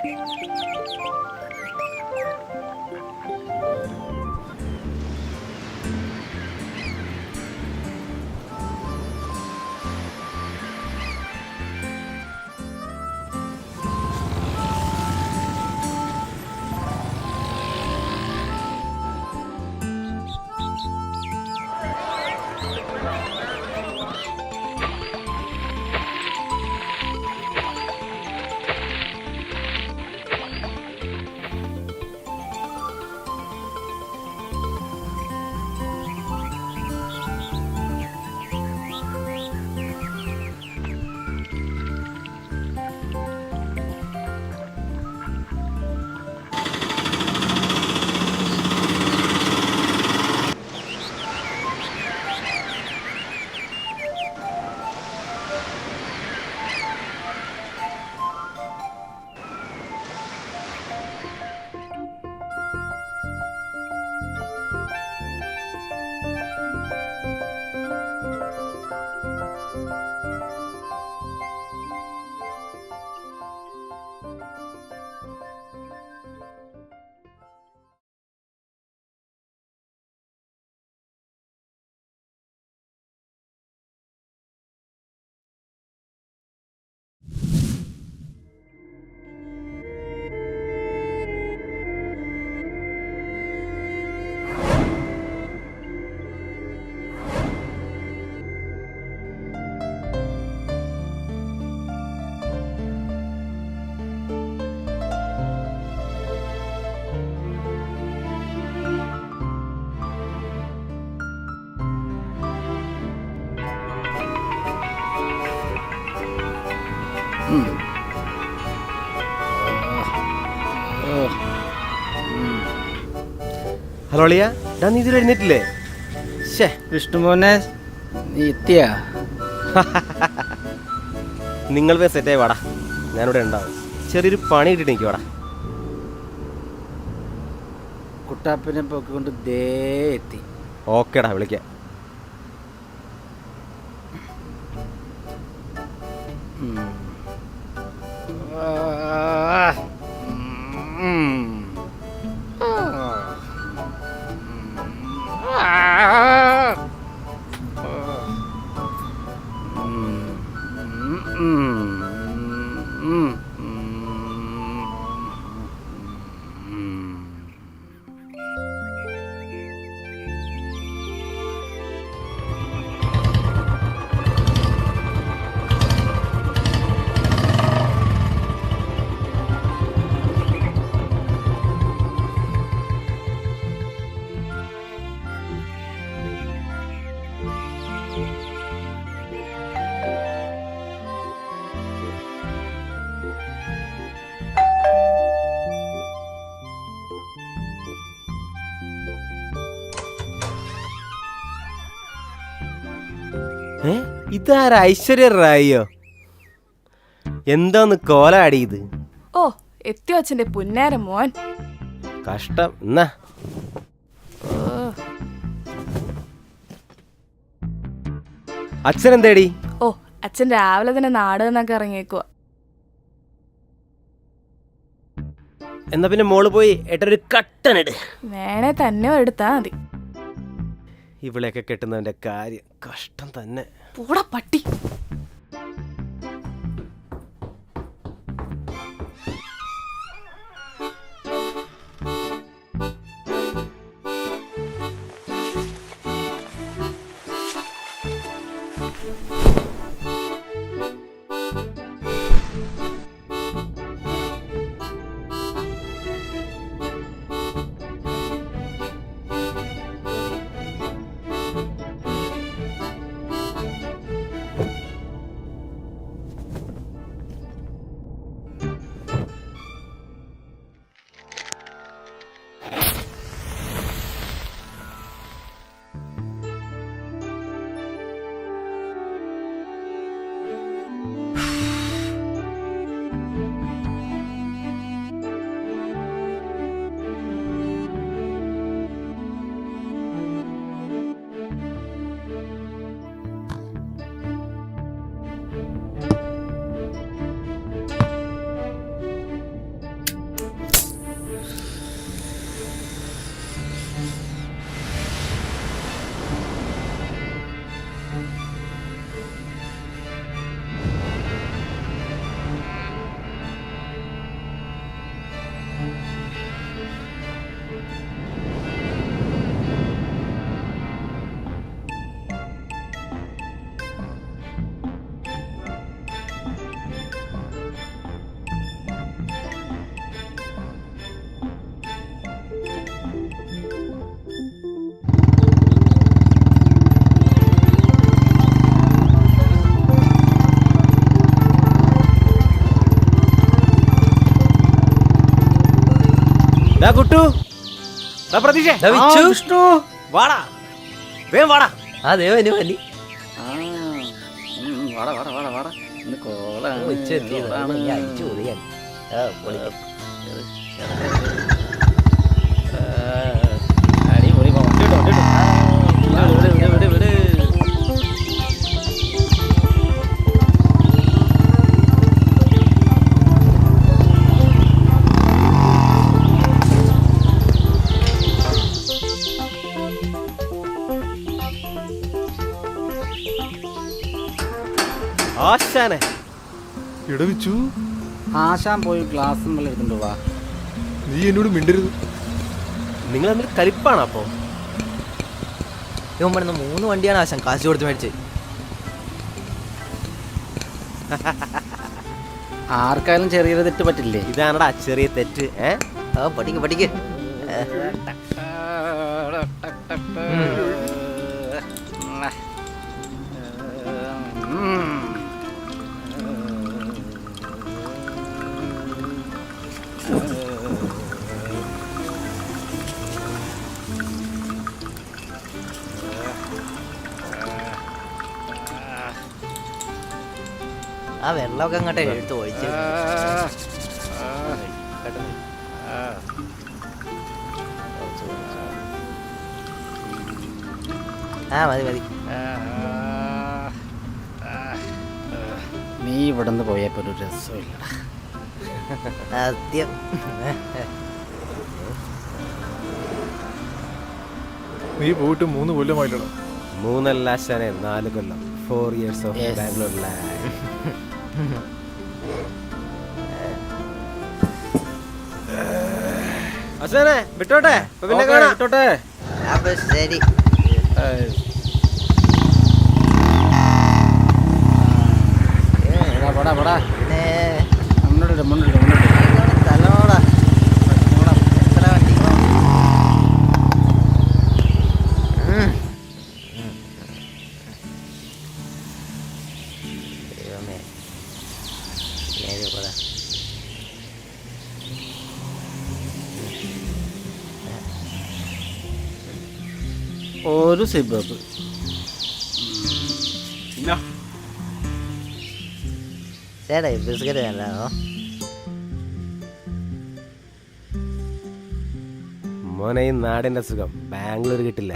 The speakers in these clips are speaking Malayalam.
ഹലോ അളിയ, ഞാൻ നീ ഇതിൽ എഴുന്നേറ്റില്ലേ? വിഷ്ണുമോനെ നീ എത്തിയാ? നിങ്ങൾ പോയി സെറ്റായി വാടാ, ഞാനിവിടെ ഉണ്ടാവും. ചെറിയൊരു പണി കിട്ടിയിട്ട് എനിക്ക് വാടാ. കുട്ടാപ്പിനെ പൊക്കൊണ്ട് ദേ എത്തി. ഓക്കേടാ, വിളിക്കാം. ഇതാരാ? ഐശ്വര്യ റായിയോ? എന്താന്ന് കോലാടിയത്? ഓ, എത്തിയോ അച്ഛന്റെ പുന്നാര മോൻ. കഷ്ടം. എന്നാ അച്ഛൻ എന്തേടി? ഓ, അച്ഛൻ രാവിലെ തന്നെ നാട് എന്നൊക്കെ ഇറങ്ങിയേക്കുവാ. എന്നാ പിന്നെ മോള് പോയി ഏട്ടൊരു കട്ടനിട്. വേണേ തന്നെ എടുത്താ മതി. ഇവിടെയൊക്കെ കെട്ടുന്നവന്റെ കാര്യം കഷ്ടം തന്നെ. പൂട പട്ടി. കുട്ടു പ്രതീക്ഷേ വിഷ്ണു വാടാ വേം വാടാ. അതെ വനി വനി വാടാ വാടാ വാടാ വാടാ ഇന്ന് കോളാണ് അടിച്ചു പൊളിയാൻ അടിപൊളി വിട് വിട്. ആശാനെ ഇടവിച്ചു ആശാൻ പോയി ഗ്ലാസും വെള്ളം എടുത്തുകൊണ്ട് വാ. നീ എന്നോട് മിണ്ടരുത്. നിങ്ങൾ തമ്മിൽ കലിപ്പാണ് അപ്പോ? ഇവൻ പണിന്ന് 3 വണ്ടിയാണ് ആശാൻ കാശ് കൊടുത്ത് മേടിച്ചത്. ആർക്കായാലും ചെറിയൊരു തെറ്റ് പറ്റില്ലേ? ഇതാണടാ ചെറിയ തെറ്റ്. പഠിക്ക് പഠിക്ക്. ആ വെള്ളമൊക്കെ അങ്ങോട്ടെ എടുത്ത് ഒഴിച്ച്. ആ മതി മതി. നീ ഇവിടെ നിന്ന് പോയപ്പോ ഒരു രസമില്ലടാ. സത്യം. നീ പോയിട്ട് 3 കൊല്ലമായില്ലടാ. 3 അല്ല ആശാനെ, 4 കൊല്ലം. 4 years of Yes. Bangalore life. ആശാനെ വിട്ടോട്ടെ, ഇപ്പൊ പിന്നെ കാണാം. വിട്ടോട്ടെ. അപ്പൊ ശരി. പിന്നെ മുന്നിട്ട് തലോടാ എത്ര വണ്ടി. ദൈവമേ നേരെ പോടാ. ഒരു സിബബ് ചേട്ടാ ബിസ്ക്കറ്റ് നല്ലതാണോ? മോനെ ഈ നാടിന്റെ സുഖം ബാംഗ്ലൂർ കിട്ടില്ല.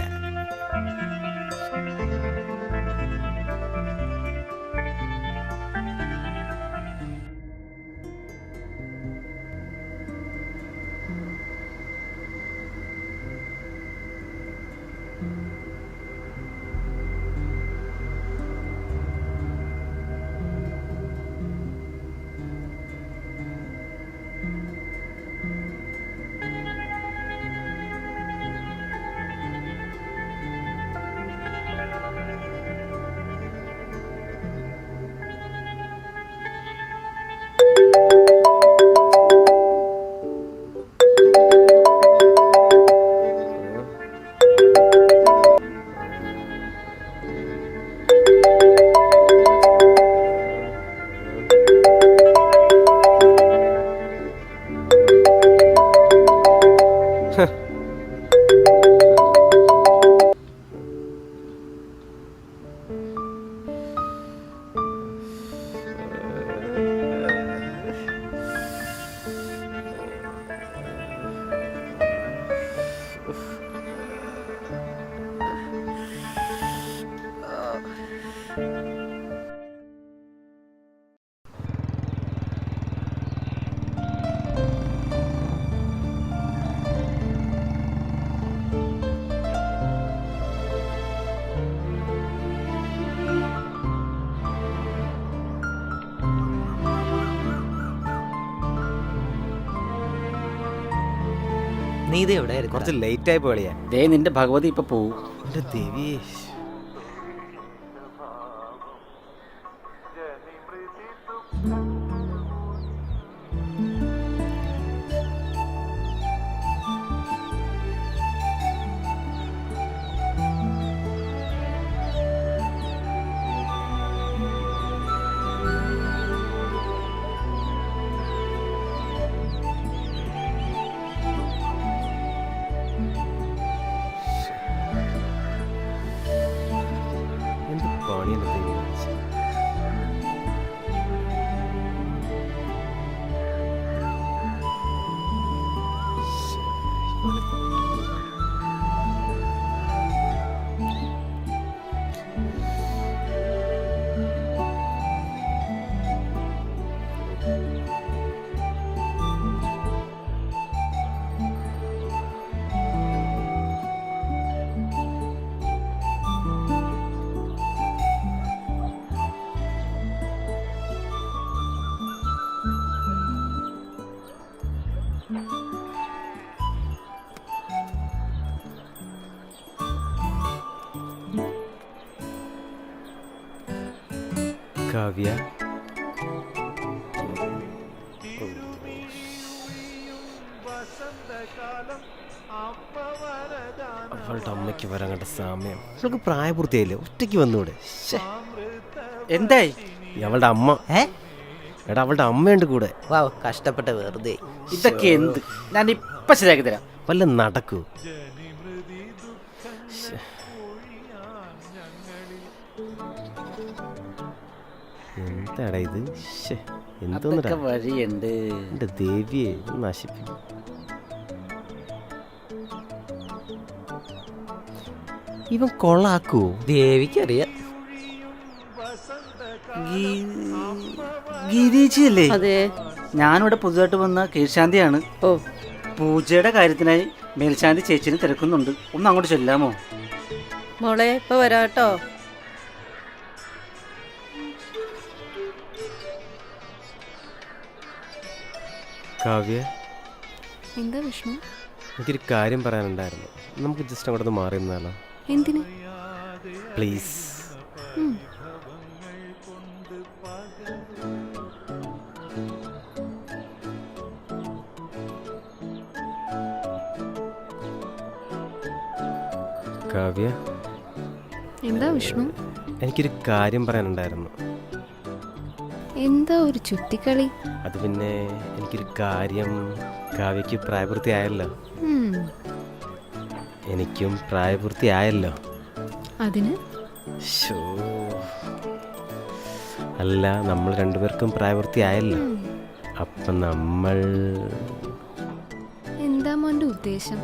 നീ ഇത് എവിടെ കുറച്ച് ലേറ്റ് ആയി പോളിയാ. ദേ നിന്റെ ഭഗവതി ഇപ്പൊ പോവും. എന്റെ ദേവി. കാവ്യ, അവളുടെ അമ്മയ്ക്ക് വരാൻ കണ്ട സമയം. അവൾക്ക് പ്രായപൂർത്തിയായില്ലേ, ഒറ്റയ്ക്ക് വന്നൂടെ? ശ്ശെ. എന്തായി? അവളുടെ അമ്മ. എടാ, അവളുടെ അമ്മയുണ്ട് കൂടെ. വാ കഷ്ടപ്പെട്ട് വെറുതെ. ഇതൊക്കെ എന്ത്? ഞാൻ ഇപ്പൊ ശരിയാക്കി തരാം. വല്ല നടക്കൂ. എന്താടാ ഇത്? എന്തോന്നടാ അതൊക്കെ വഴിയുണ്ട്. എന്റെ ദേവിയെ നശിപ്പിക്കും. ഇവൻ കൊള്ളാക്കൂ. ദേവിക്കറിയാം. ഗിരീജിയല്ലേ? അതെ. ഞാനിവിടെ പുതുതായിട്ട് വന്ന കീഴ്ശാന്തിയാണ്. ഓ, പൂജയുടെ കാര്യത്തിനായി മേൽശാന്തി ചേച്ചിനെ തിരക്കുന്നുണ്ട്. ഒന്ന് അങ്ങോട്ട് ചെല്ലാമോ? മോളെ ഇപ്പൊ വരാട്ടോ. കാവ്യ, എന്താ വിഷ്ണു? എനിക്കൊരു കാര്യം പറയാനുണ്ടായിരുന്നു. നമുക്ക് ജസ്റ്റ് അങ്ങോട്ട് മാറി നിന്നാലോ? എന്തിന്? പ്ലീസ്. കാവ്യ, എന്താ വിഷ്ണു? എനിക്കൊരു കാര്യം പറയാനുണ്ടായിരുന്നു. എന്താ ഒരു ചുറ്റിക്കളി? അത് പിന്നെ എനിക്കൊരു കാര്യം. കാവ്യക്ക് പ്രായപൂർത്തിയായല്ലോ, ഉം, എനിക്കും പ്രായപൂർത്തിയായല്ലോ. അതിന് ശോ, അല്ല, നമ്മൾ രണ്ടുപേർക്കും പ്രായപൂർത്തിയായല്ലോ. അപ്പം നമ്മൾ എന്താ മോന്റെ ഉദ്ദേശം?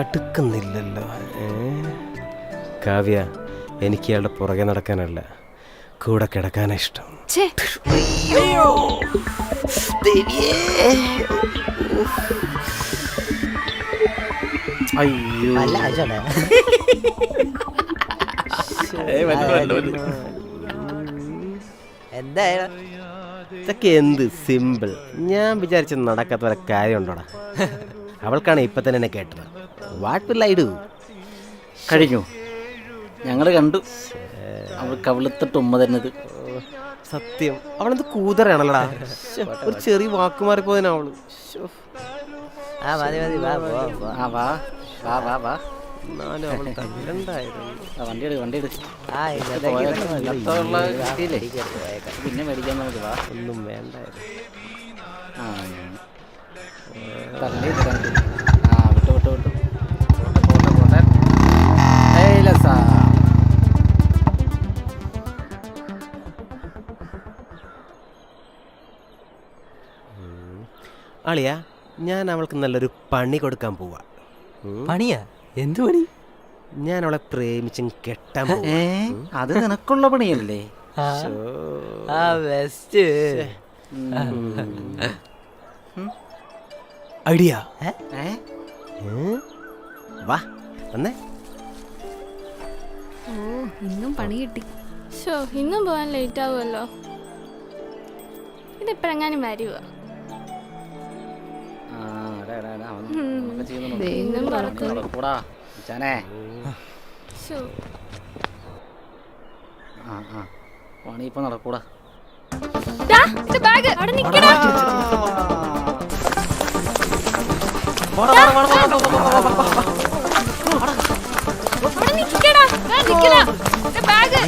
അടുക്കുന്നില്ലല്ലോ. കാവ്യ, എനിക്ക് ഇയാളുടെ പുറകെ നടക്കാനല്ല, കൂടെ കിടക്കാനാ ഇഷ്ടം. ഛേ, അയ്യോ, അല്ല അജോടാ. എന്തായാലും ഇതൊക്കെ എന്ത് സിമ്പിൾ. ഞാൻ വിചാരിച്ച നടക്കാത്ത ഒരു കാര്യം ഉണ്ടോടാ. അവൾക്കാണ് ഇപ്പൊ തന്നെ എന്നെ കേട്ടത്. What will I do? കഴിഞ്ഞു. ഞങ്ങൾ കണ്ടു അവൾക്ക് അവളത്തിട്ട് ഉമ്മ തരുന്നത്. സത്യം, അവളെന്ത് കൂതറാണല്ലോടാ. ഒരു ചെറിയ വാക്ക് മാറിപ്പോയതിനാ അവള്. ആ മതി മതി വാ പോ പോ. ആ വാ വാ വാ വാ. എന്നാലും അവൾ തല്ലണ്ടായിരുന്നു. വണ്ടി എടു വണ്ടി എടു. ആ ഇന്നത്തേക്ക് ഇതൊക്കെ മതി. ഇന്നത്തുള്ള കിട്ടിയില്ലേ? ഇടിക്കരുത്, പോയേക്കാം. പിന്നെ മേടിക്കാൻ നമുക്ക് വാ. ഒന്നും വേണ്ടായിരുന്നു. ആ തള്ളി തരാം. ആ വിട്ടു വിട്ടു വിട്ടു. പോട്ടെ പോട്ടെ പോട്ടെ. ഏയ് ലസാ. അളിയ, ഞാൻ അവൾക്ക് നല്ലൊരു പണി കൊടുക്കാൻ പോവാ. പണിയാ? എന്ത് പണി? ഞാൻ അവളെ പ്രേമിച്ചും കെട്ടാൻ പോവാ. അത് നിനക്കുള്ള പണിയല്ലേ? ആ ബെസ്റ്റ് ഐഡിയ. ഏ വാ വന്നേ. ഓ, ഇന്നും പണി കിട്ടി. ഷോ, ഇന്നും പോകാൻ ലേറ്റ് ആവുമല്ലോ. ഇതിപ്പോഴെങ്ങാനും വരുവോ? ദൈവം പറക്കും. ഷോ, പണി ഇപ്പൊ നടക്കൂടാ. ദാ, ഇത് ബാഗ് അവിടെ നിക്കടാ. അവിടെ നിക്കടാ. ദാ നിക്കടാ. ഇത് ബാഗ്.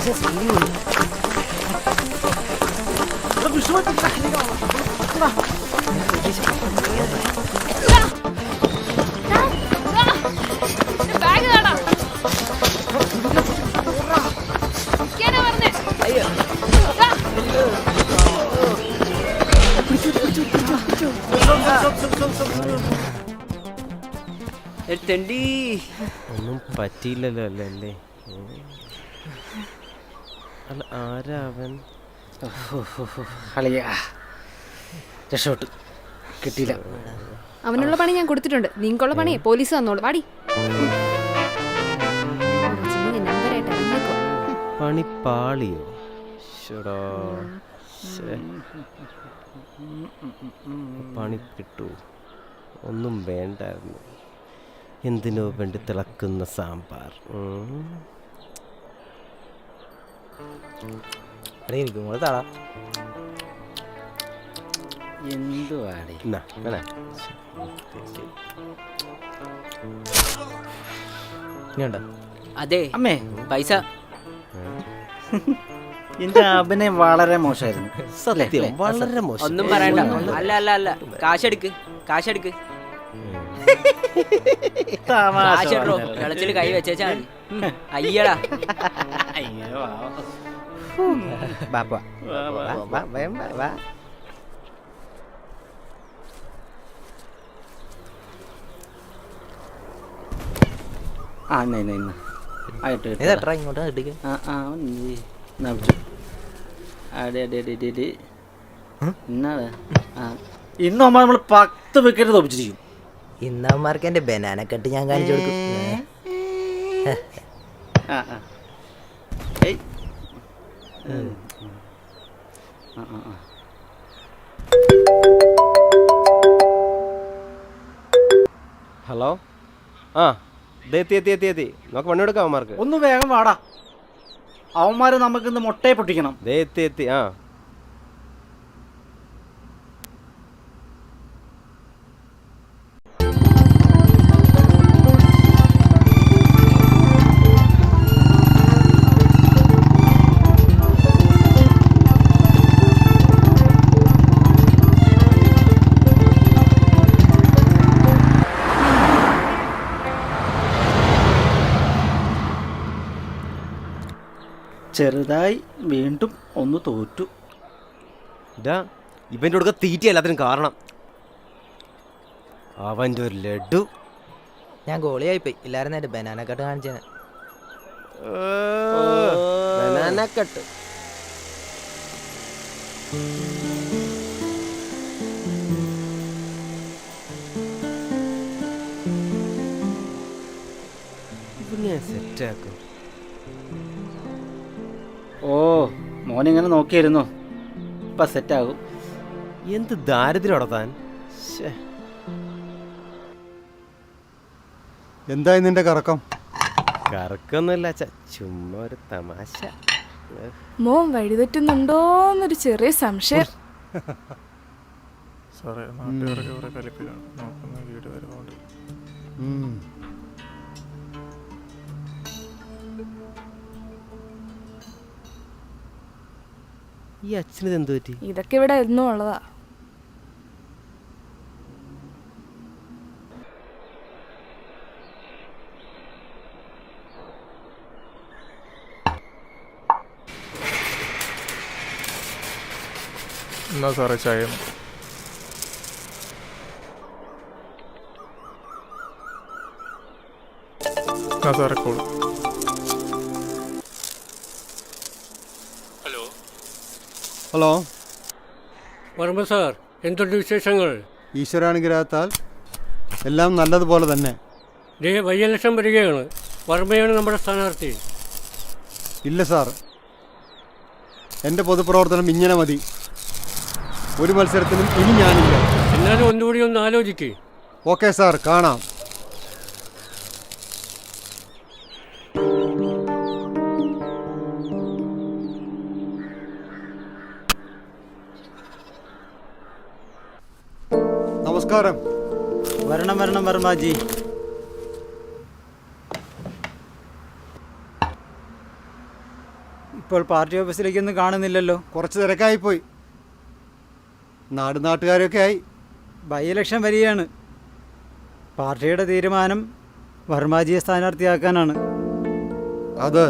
ബാഗ് കാണാ. നിക്കാനാ പറഞ്ഞേ. ദാ. ഒന്നും പറ്റിയില്ലല്ലോ അല്ലേ? അല്ല, ആരാ അവൻ? അളിയ രക്ഷപ്പെട്ടു, കിട്ടിയില്ല. അവനുള്ള പണി ഞാൻ കൊടുത്തിട്ടുണ്ട്. നിങ്ങൾക്കുള്ള പണി പോലീസ് തന്നോളൂ. വാടി. നമ്പറായിട്ട് ഇറങ്ങിക്കോ. പണി പാളിയോ? ശ്ശെടാ. ശ്ശെ. പണി കിട്ടൂ, ഒന്നും വേണ്ടായിരുന്നു. എന്തിനോ വേണ്ടി തിളക്കുന്ന സാമ്പാർ. എനിക്ക് കൂടെ താളാ. എന്തുവാടി എന്നാ, വേണേ? ഇനിയുണ്ടോ? അതെ അമ്മേ, പൈസ എന്റെ അഭിനയം വളരെ മോശമായിരുന്നു. സത്യം വളരെ മോശം. ഒന്നും പറയണ്ട. അല്ല അല്ല അല്ല, കാശെടുക്ക് കാശെടുക്ക്. കാശെടോ, വെള്ളത്തിൽ കൈ വെച്ചാ മതി. അയ്യടാ. വാ, വാ. വാ, വേഗം വാ, വാ. ആ ഇന്ന് ആയിട്ട് ഇതെത്ര ഇങ്ങോട്ട് കിട്ടിക്ക. ഇന്ന് നമ്മൾ 10 വിക്കറ്റ് തോപ്പിച്ചിരിക്കും. ഇന്നവന്മാർക്ക് എന്റെ ബനാന കട്ട് ഞാൻ കാണിച്ചു കൊടുക്കും. ആ ആ ഏയ് ആ ആ ആ ഹലോ. ആ, എത്തി. നമുക്ക് പണിയെടുക്കാം അവന്മാർക്ക്. ഒന്ന് വേഗം വാടാ, അവന്മാര് നമുക്കിന്ന് മുട്ടയെ പൊട്ടിക്കണം. എത്തി. ആ, ചെറുതായി വീണ്ടും ഒന്ന് തോറ്റു. ഇതാ ഇവൻ്റെ കൊടുക്ക തീറ്റ എല്ലാത്തിനും കാരണം. അവൻ്റെ ഒരു ലഡു. ഞാൻ ഗോളിയായിപ്പോയി. ഇല്ലായിരുന്നു എന്റെ ബനാന കട്ട് കാണിച്ചത്. Banana cut. ഞാൻ സെറ്റാക്കും. ഓ, മോനിങ്ങനെ നോക്കിയിരുന്നു, ഇപ്പം സെറ്റാകും. എന്ത് ദാരിദ്ര്യം താൻ. എന്തായി നിന്റെ കറക്കം? കറക്കൊന്നുമില്ല അച്ഛ, ചുമ്മാ ഒരു തമാശ. മോൻ വഴിതെറ്റുന്നുണ്ടോന്നൊരു ചെറിയ സംശയം. സാറേ, നാട്ടുകാരൊക്കെ ഇവിടെ കലിപ്പിലാണ്. നോക്കുന്ന വീട് വരുന്നുണ്ട്. ഈ അച്ഛനിത് എന്ത് പറ്റി? ഇതൊക്കെ ഇവിടെ എന്നും ഉള്ളതാ. എന്നാ സാറേ ചായ? എന്നാ സാറേ കോള്. ഹലോ വർമ്മ സാർ, എന്തുണ്ട് വിശേഷങ്ങൾ? ഈശ്വരാനുഗ്രഹത്താൽ എല്ലാം നല്ലതുപോലെ തന്നെ. ബൈ ഇലക്ഷൻ വരികയാണ്. വർമ്മയാണ് നമ്മുടെ സ്ഥാനാർത്ഥി. ഇല്ല സാർ, എൻ്റെ പൊതുപ്രവർത്തനം ഇങ്ങനെ മതി. ഒരു മത്സരത്തിനും ഇനി ഞാനില്ല. എന്നാലും ഒന്നുകൂടി ഒന്ന് ആലോചിക്കേ. ഓക്കെ സാർ, കാണാം. നമസ്കാരം. വരണം വർമാജി. ഇപ്പോൾ പാർട്ടി ഓഫീസിലേക്കൊന്നും കാണുന്നില്ലല്ലോ. കുറച്ച് തിരക്കായിപ്പോയി. നാട്ടുകാരൊക്കെ ആയി. ബൈ ഇലക്ഷൻ വരികയാണ്. പാർട്ടിയുടെ തീരുമാനം വർമാജിയെ സ്ഥാനാർത്ഥിയാക്കാനാണ്. അത്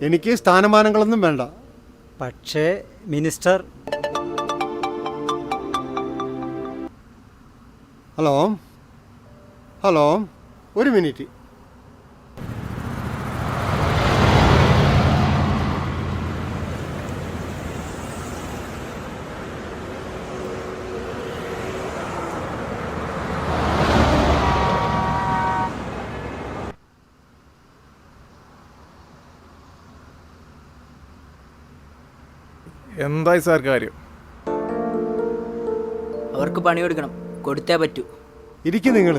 എനിക്ക് സ്ഥാനമാനങ്ങളൊന്നും വേണ്ട. പക്ഷേ മിനിസ്റ്റർ. ഹലോ, ഒരു മിനിറ്റ്. എന്തായി സാർ കാര്യം? അവർക്ക് പണി കൊടുക്കണം, കൊടുത്തേ പറ്റൂ. ഇരിക്കും നിങ്ങൾ.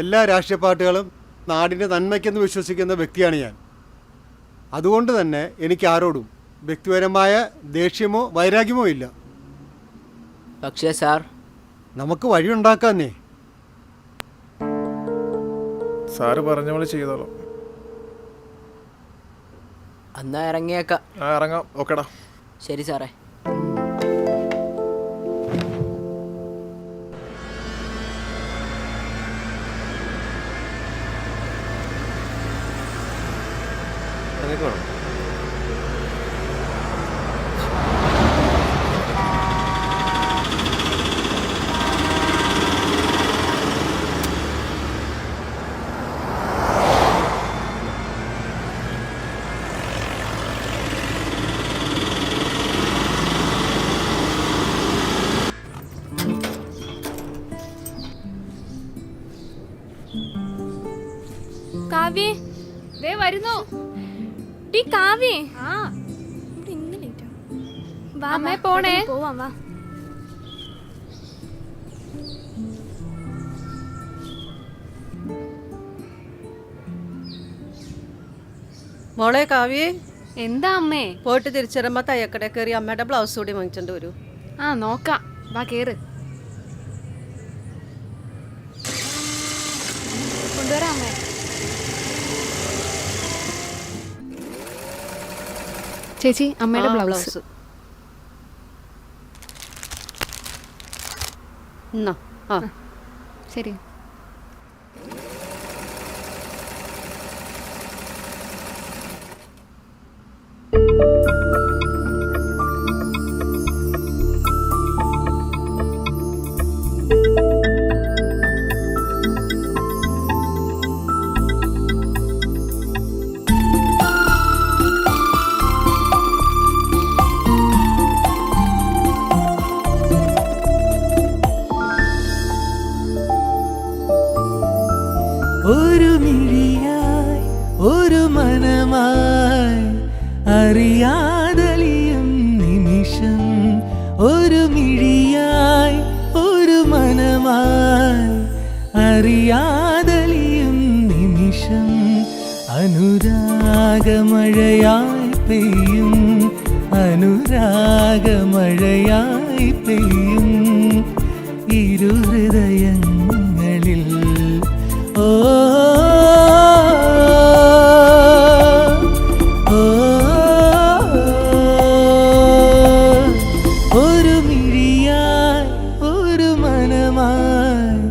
എല്ലാ രാഷ്ട്രീയ പാർട്ടികളും നാടിൻ്റെ നന്മയ്ക്കെന്ന് വിശ്വസിക്കുന്ന വ്യക്തിയാണ് ഞാൻ. അതുകൊണ്ട് തന്നെ എനിക്ക് ആരോടും വ്യക്തിപരമായ ദേഷ്യമോ വൈരാഗ്യമോ ഇല്ല. പക്ഷേ സാർ, നമുക്ക് വഴിയുണ്ടാക്കാന്നേ. സാറ് പറഞ്ഞ പോലെ ചെയ്തോളാം. എന്നാ ഇറങ്ങിയേക്കാം. ഇറങ്ങാം. ഓക്കെടാ. ശരി സാറേ. കാവ്യേ, ദേ വരുന്നു. ടീ കാവ്യേ. ആ ഇവിടെ ഇന്ന് late ആ. വാ, അമ്മേ, വാ, പോണേ. പെട്ടെന്ന് പോവാം, വാ. മോളെ കാവ്യേ, എന്താ അമ്മേ? പോയിട്ട് തിരിച്ചുവരുമ്പോ തയ്യക്കട കയറി അമ്മയുടെ ബ്ലൗസ് കൂടി വാങ്ങിച്ചോണ്ട് വരൂ. ആ നോക്കാം, വാ കേറ്. കൊണ്ടുവരാം അമ്മേ. ചേച്ചി, അമ്മയുടെ ബ്ലൗസ്. എന്നാ ആ ശരി. ഒരു മിഴിയായി ഒരു മനമായി അറിയാതലിയും നിമിഷം. ഒരു മിഴിയായി ഒരു മനമായി അറിയാതലിയും നിമിഷം. അനുരാഗമഴയായി പെയ്യും, അനുരാഗമഴയായി പെയ്യും ഇരു ഹൃദയങ്ങളിൽ. ഓ ഒരു മിഴിയായി ഒരു മനമായി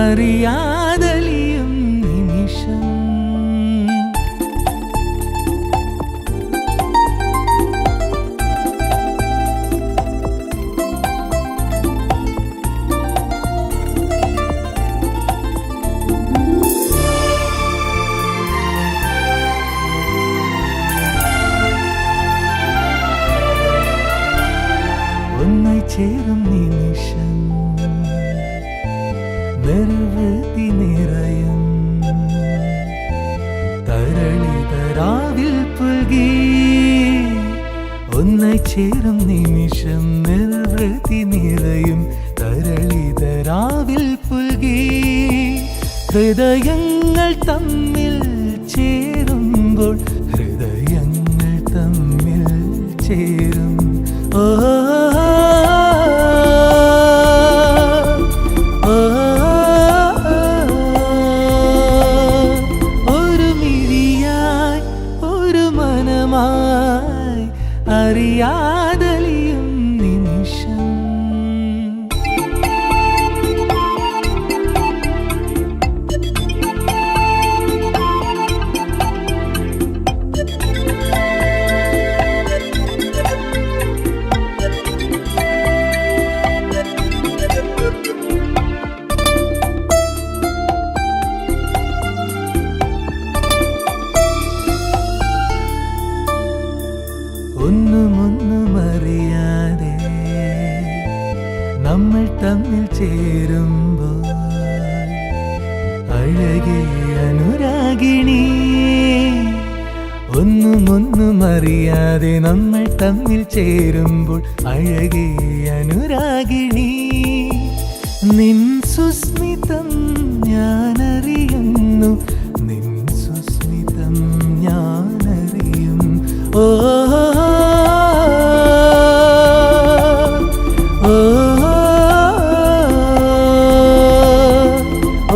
അറിയാതലിയും നിമിഷം. ഒന്നായി ചേരും നിമിഷം നിർവൃതി നിറയും തരളിതരാവിൽ പുൽകി. ഒന്നായി ചേരും നിമിഷം നിർവൃതി നിറയും തരളിതരാവിൽ പുൽകി. ഹൃദയങ്ങൾ തമ്മിൽ ചേരുമ്പോൾ ഹൃദയങ്ങൾ തമ്മിൽ ചേരും. ഓ ഒരു മിഴിയായി ഒരു മനമായി അറിയാതലിയും നിമിഷം. ഒന്നുമൊന്നുമറിയാതെ നമ്മൾ തമ്മിൽ ചേരുമ്പോൾ അഴകേ അനുരാഗ അനുരാഗിണി ഒന്നും അറിയാതെ നമ്മൾ തമ്മിൽ ചേരുമ്പോൾ അഴകേ അനുരാഗിണി നിൻ സുസ്മിതം ഞാനറിയുന്നു നിൻ സുസ്മിതം ഞാനറിയും ഓ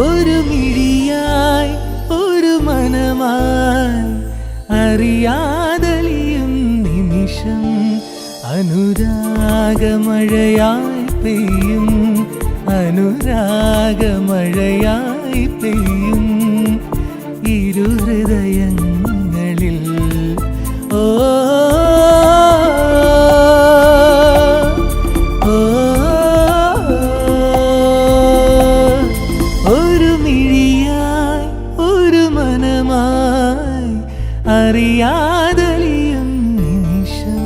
ഒരു മിഴിയായി ഒരു മനമായി അറിയാതലിയും നിമിഷം അനുരാഗമഴയായി പെയ്യും അനുരാഗമഴയായി പെയ്യും ഇരു ഹൃദയങ്ങളിൽ ഓ ഒരു മിഴിയായി ഒരു മനമായി അറിയാതലിയും നിമിഷം.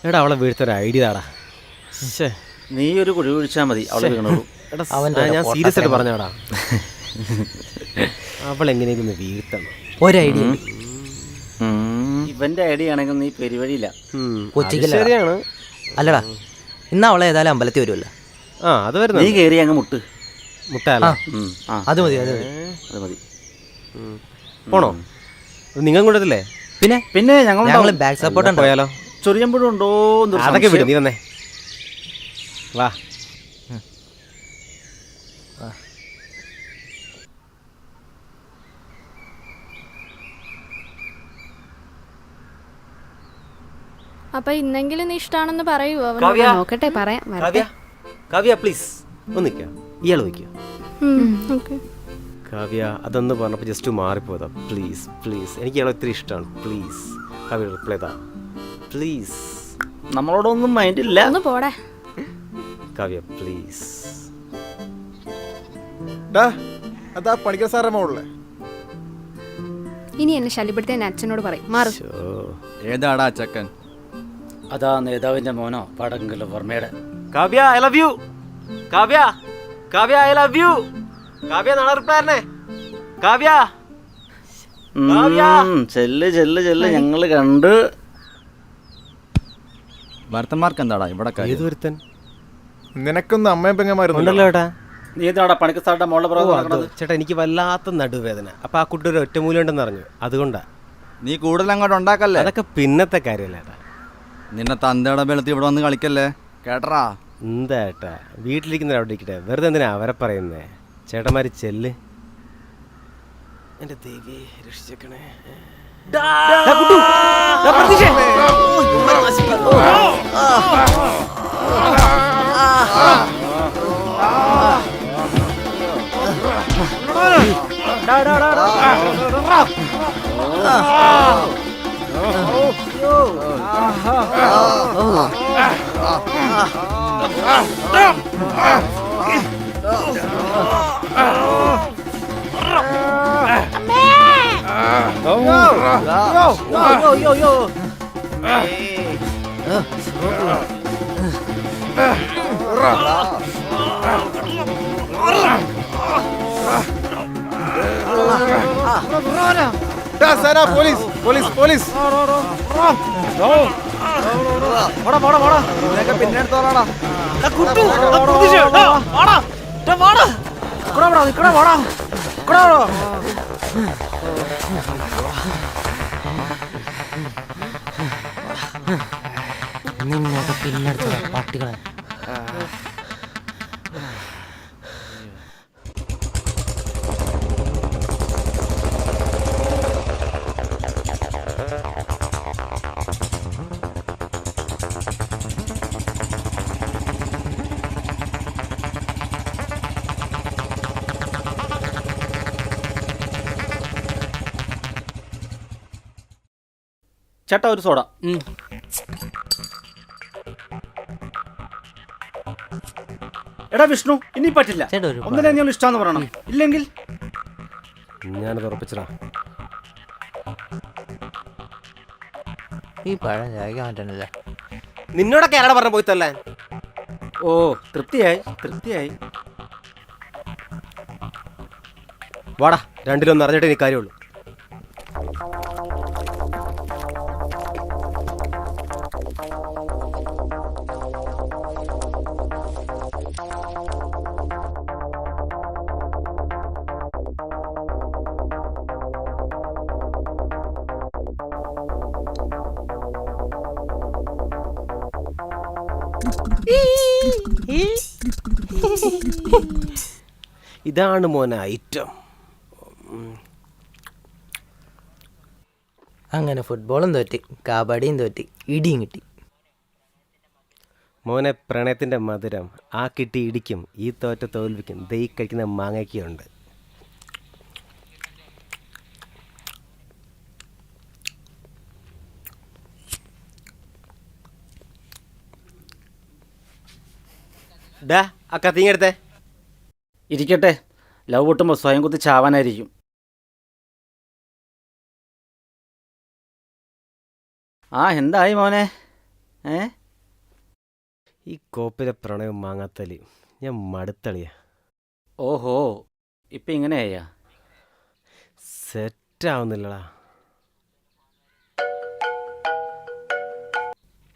എടാ അവളെ വീഴ്ത്തൊരു ഐഡിയ താടാ. നീ ഒരു കുഴി കുഴിച്ചാൽ മതി അവളെ വീണോളൂ. ഞാൻ സീരിയസ് ആയിട്ട് പറഞ്ഞാടാ. അവൾ എങ്ങനെയെങ്കിലും വീഴ്ത്തണം. ഒരു ഐഡിയ ഇവന്റെ ഐഡിയ ആണെങ്കിൽ നീ പെരുവഴിയില്ല. ശരിയാണ്. അല്ലടാ ഇന്ന് അവളെ ഏതായാലും അമ്പലത്തിൽ വരുമല്ലോ. ആ അത് വരുന്നു. നീ കയറി അങ്ങ് മുട്ട് മുട്ടല്ല. അത് മതി അത് മതി. പോണോ? നിങ്ങൾ കൊണ്ടല്ലേ? പിന്നെ ഞങ്ങൾ ബാക്ക് സപ്പോർട്ട് പോയാലോ? ചൊറിയമ്പോഴും ഉണ്ടോ? അതൊക്കെ വിടും. നീ വന്നേ വാ. അപ്പൊ ഇന്നെങ്കിലും നീ ഇഷ്ടാണെന്ന് പറയുവോ? നോക്കട്ടെ പറയാം. കാവ്യ പ്ലീസ് ഒന്ന് നിൽക്കാം. ഇയാൾ വയ്ക്കുക. കാവ്യ അതൊന്ന് പറഞ്ഞപ്പോൾ ജസ്റ്റ് മാറിപ്പോയതാ. പ്ലീസ് പ്ലീസ്, എനിക്ക് ഇയാളെ ഒത്തിരി ഇഷ്ടമാണ്. പ്ലീസ് കാവ്യ റിപ്ലൈ താ പ്ലീസ്. നമ്മളോടൊന്നും മൈൻഡില്ല. ഒന്ന് പോടെ കാവ്യ പ്ലീസ്. അതാ പണിക്കർ സാറേ മോളെ. ഇനി എന്നെ ശല്യപ്പെടുത്തിയ അച്ഛനോട് പറയും. മാറും. ഏതാടാ ചക്കൻ? അതാ നേതാവിന്റെ മോനോ പടങ്കല വർമ്മയുടെ. Kavya I love you. Kavya Kavya I love you. Kavya നാളെ റിപ്ലൈ തരണേ. കാവ്യ ചെല്ല് ചെല്ല് ചെല്ല്. ഞങ്ങള് കണ്ട്. ഭർത്തന്മാർക്ക് എന്താടാ ഇവിടെ? ഏത് ഒരുത്തൻ? നിനക്കൊന്നും അമ്മയും പെങ്ങന്മാരുണ്ടല്ലോ ചേട്ടാ. നീ എന്താടാ പണിക്കർ സാറിന്റെ മോളുടെ പുറകെ? ചേട്ടാ എനിക്ക് വല്ലാത്ത നടുവേദന. അപ്പൊ ആ കുട്ടി ഒരു ഒറ്റമൂലം ഉണ്ടെന്ന് അറിഞ്ഞു. അതുകൊണ്ടാ. നീ കൂടുതൽ അങ്ങോട്ട് ഉണ്ടാക്കല്ലേ. അതൊക്കെ പിന്നത്തെ കാര്യമല്ല ഏട്ടാ. നിന്നെ തന്തയുടെ ബലത്തിൽ ഇവിടെ വന്ന് കളിക്കല്ലേ കേട്ടറാ. എന്താ ഏട്ടാ വീട്ടിലിരിക്കുന്നവർ അവിടെ ഇരിക്കട്ടെ. വെറുതെ എന്തിനാ അവരെ പറയുന്നേ? ചേട്ടന്മാര് ചെല്ല്. എന്റെ ദേവി രക്ഷിച്ചേക്കണേ. പോലീസ് പോലീസ് പോലീസ് പിന്നെ എടുത്തോളാടാ. നിന്നൊക്കെ പിന്നെടുത്ത പട്ടികളെ. ചേട്ടാ ഒരു സോഡ. എടാ വിഷ്ണു ഇനി പറ്റില്ല. ഒന്നിനെ നിങ്ങൾ ഇഷ്ടമാന്ന് പറയണം. ഇല്ലെങ്കിൽ ഞാനത് ഉറപ്പിച്ചടാ. ഈ പഴം ചായക്കാൻ പറ്റണില്ല. നിന്നോടൊക്കെ ആരാടാ പറഞ്ഞ പോയി തല്ലാൻ? ഓ തൃപ്തിയായി തൃപ്തിയായി. വാടാ, രണ്ടിലൊന്നും അറിഞ്ഞിട്ട് എനിക്ക് കാര്യമുള്ളൂ. ഇതാണ് മോനെ ഐറ്റം. അങ്ങനെ ഫുട്ബോളും തോറ്റി, കബഡിയും തോറ്റി, ഇടിയും കിട്ടി. മോനെ, പ്രണയത്തിൻ്റെ മധുരം ആ കിട്ടി ഇടിക്കും, ഈ തോറ്റ തോൽവിക്കും, ദൈ കഴിക്കുന്ന മാങ്ങയ്ക്കുണ്ട്. ഡാ, ആ കത്തിങ്ങെടുത്തേ. ഇരിക്കട്ടെ, ലവ് പൊട്ടുമ്പോൾ സ്വയം കുത്തി ചാവാനായിരിക്കും. ആ എന്തായി മോനെ? ഈ കോപ്പിലെ പ്രണയവും മാങ്ങാത്തലി ഞാൻ മടുത്തളിയാ. ഓഹോ, ഇപ്പം ഇങ്ങനെയാ? സെറ്റാവുന്നില്ലടാ.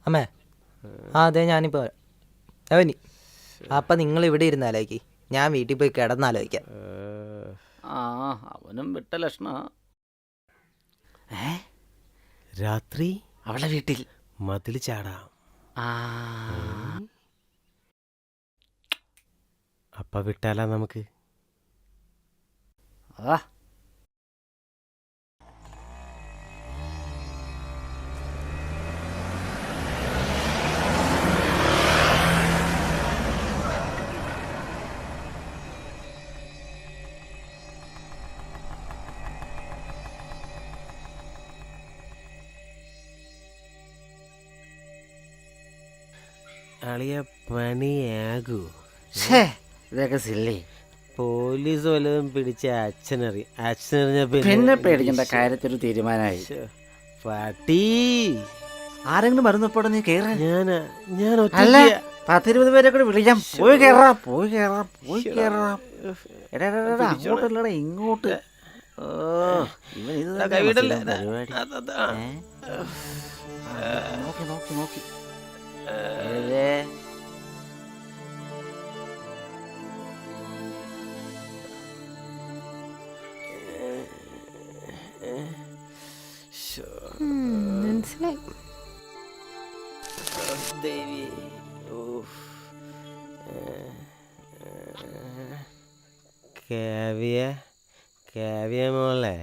അമ്മേ, അതെ ഞാനിപ്പോൾ അവനി. അപ്പം നിങ്ങൾ ഇവിടെ ഇരുന്നാലോക്കി, ഞാൻ വീട്ടിൽ പോയി കിടന്നാലോക്കാം. ആ അവനും വിട്ട ലക്ഷണ. രാത്രി അവളെ വീട്ടിൽ മതിൽ ചാടാം. അപ്പ വിട്ടാലാ നമുക്ക്? ആ അളിയ പണിയാകൂ. ഇതൊക്കെ സില്ലേ. പോലീസ് വല്ലതും പിടിച്ച അച്ഛനറിഞ്ഞ പിന്നെ പേടിക്കേണ്ട കാര്യത്തിൽ തീരുമാനമായി. പട്ടി ആരെങ്കിലും വരുന്നപ്പോടെ നീ കേറാൻ? ഞാൻ അല്ല, 10-20 പേരെ കൂടെ വിളിക്കാം. പോയി കേറാ, പോയി കേറാ, പോയി കേറാ. എടാ അങ്ങോട്ടല്ലടാ ഇങ്ങോട്ട്. ഇവൻ ഇത് പരിപാടി. നോക്കി നോക്കി നോക്കി. മനസ്സിലായി. ദേവി, കാവ്യ മോളെ,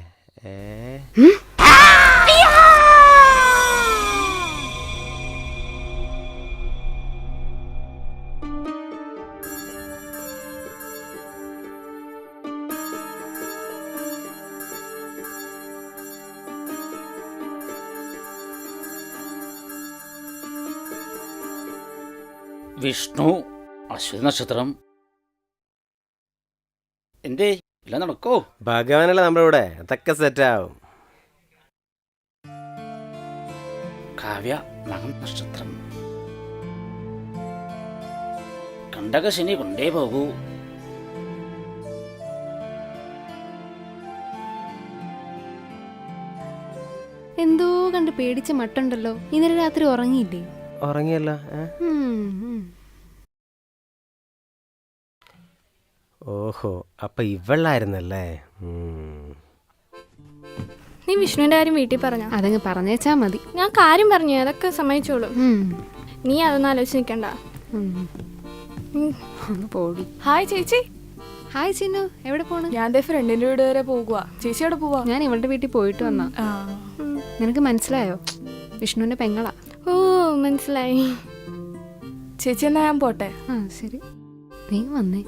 വിഷ്ണു, അശ്വതി നക്ഷത്രം. എന്തേ എല്ലാം നടക്കോ? ഭഗവാനല്ല നമ്മുടെ കൂടെ, അതൊക്കെ സെറ്റാവും. കാവ്യ മകം നക്ഷത്രം. കണ്ടകശനി കൊണ്ടേ പോകൂ. എന്തോ കണ്ട് പേടിച്ച മട്ടുണ്ടല്ലോ. ഇന്നലെ രാത്രി ഉറങ്ങിയില്ലേ? ഉറങ്ങിയല്ലോ. ഓഹോ, അപ്പൊ ഇവളായിരുന്നല്ലേ? നീ വിഷ്ണുവിന്റെ കാര്യം വീട്ടിൽ പറഞ്ഞ? അതങ്ങ് പറഞ്ഞേച്ചാ മതി. ഞാൻ കാര്യം പറഞ്ഞു, അതൊക്കെ സമ്മതിച്ചോളൂ. നീ അതൊന്നും ആലോചിച്ച് നിൽക്കണ്ട. പോടി. ഹായ് ചേച്ചി. ഹായ് ചിന്നു, എവിടെ പോണ്? ഞാൻ എന്റെ ഫ്രണ്ടിന്റെ വീട് വരെ പോകുക. ചേച്ചി എവിടെ പോവാ? ഞാൻ ഇവളുടെ വീട്ടിൽ പോയിട്ട് വന്നാ. നിനക്ക് മനസ്സിലായോ? വിഷ്ണുവിന്റെ പെങ്ങളാ. ഓ മനസ്സിലായി. ചേച്ചി എന്നാ ഞാൻ പോട്ടെ. ആ ശരി, നീ വന്നേ.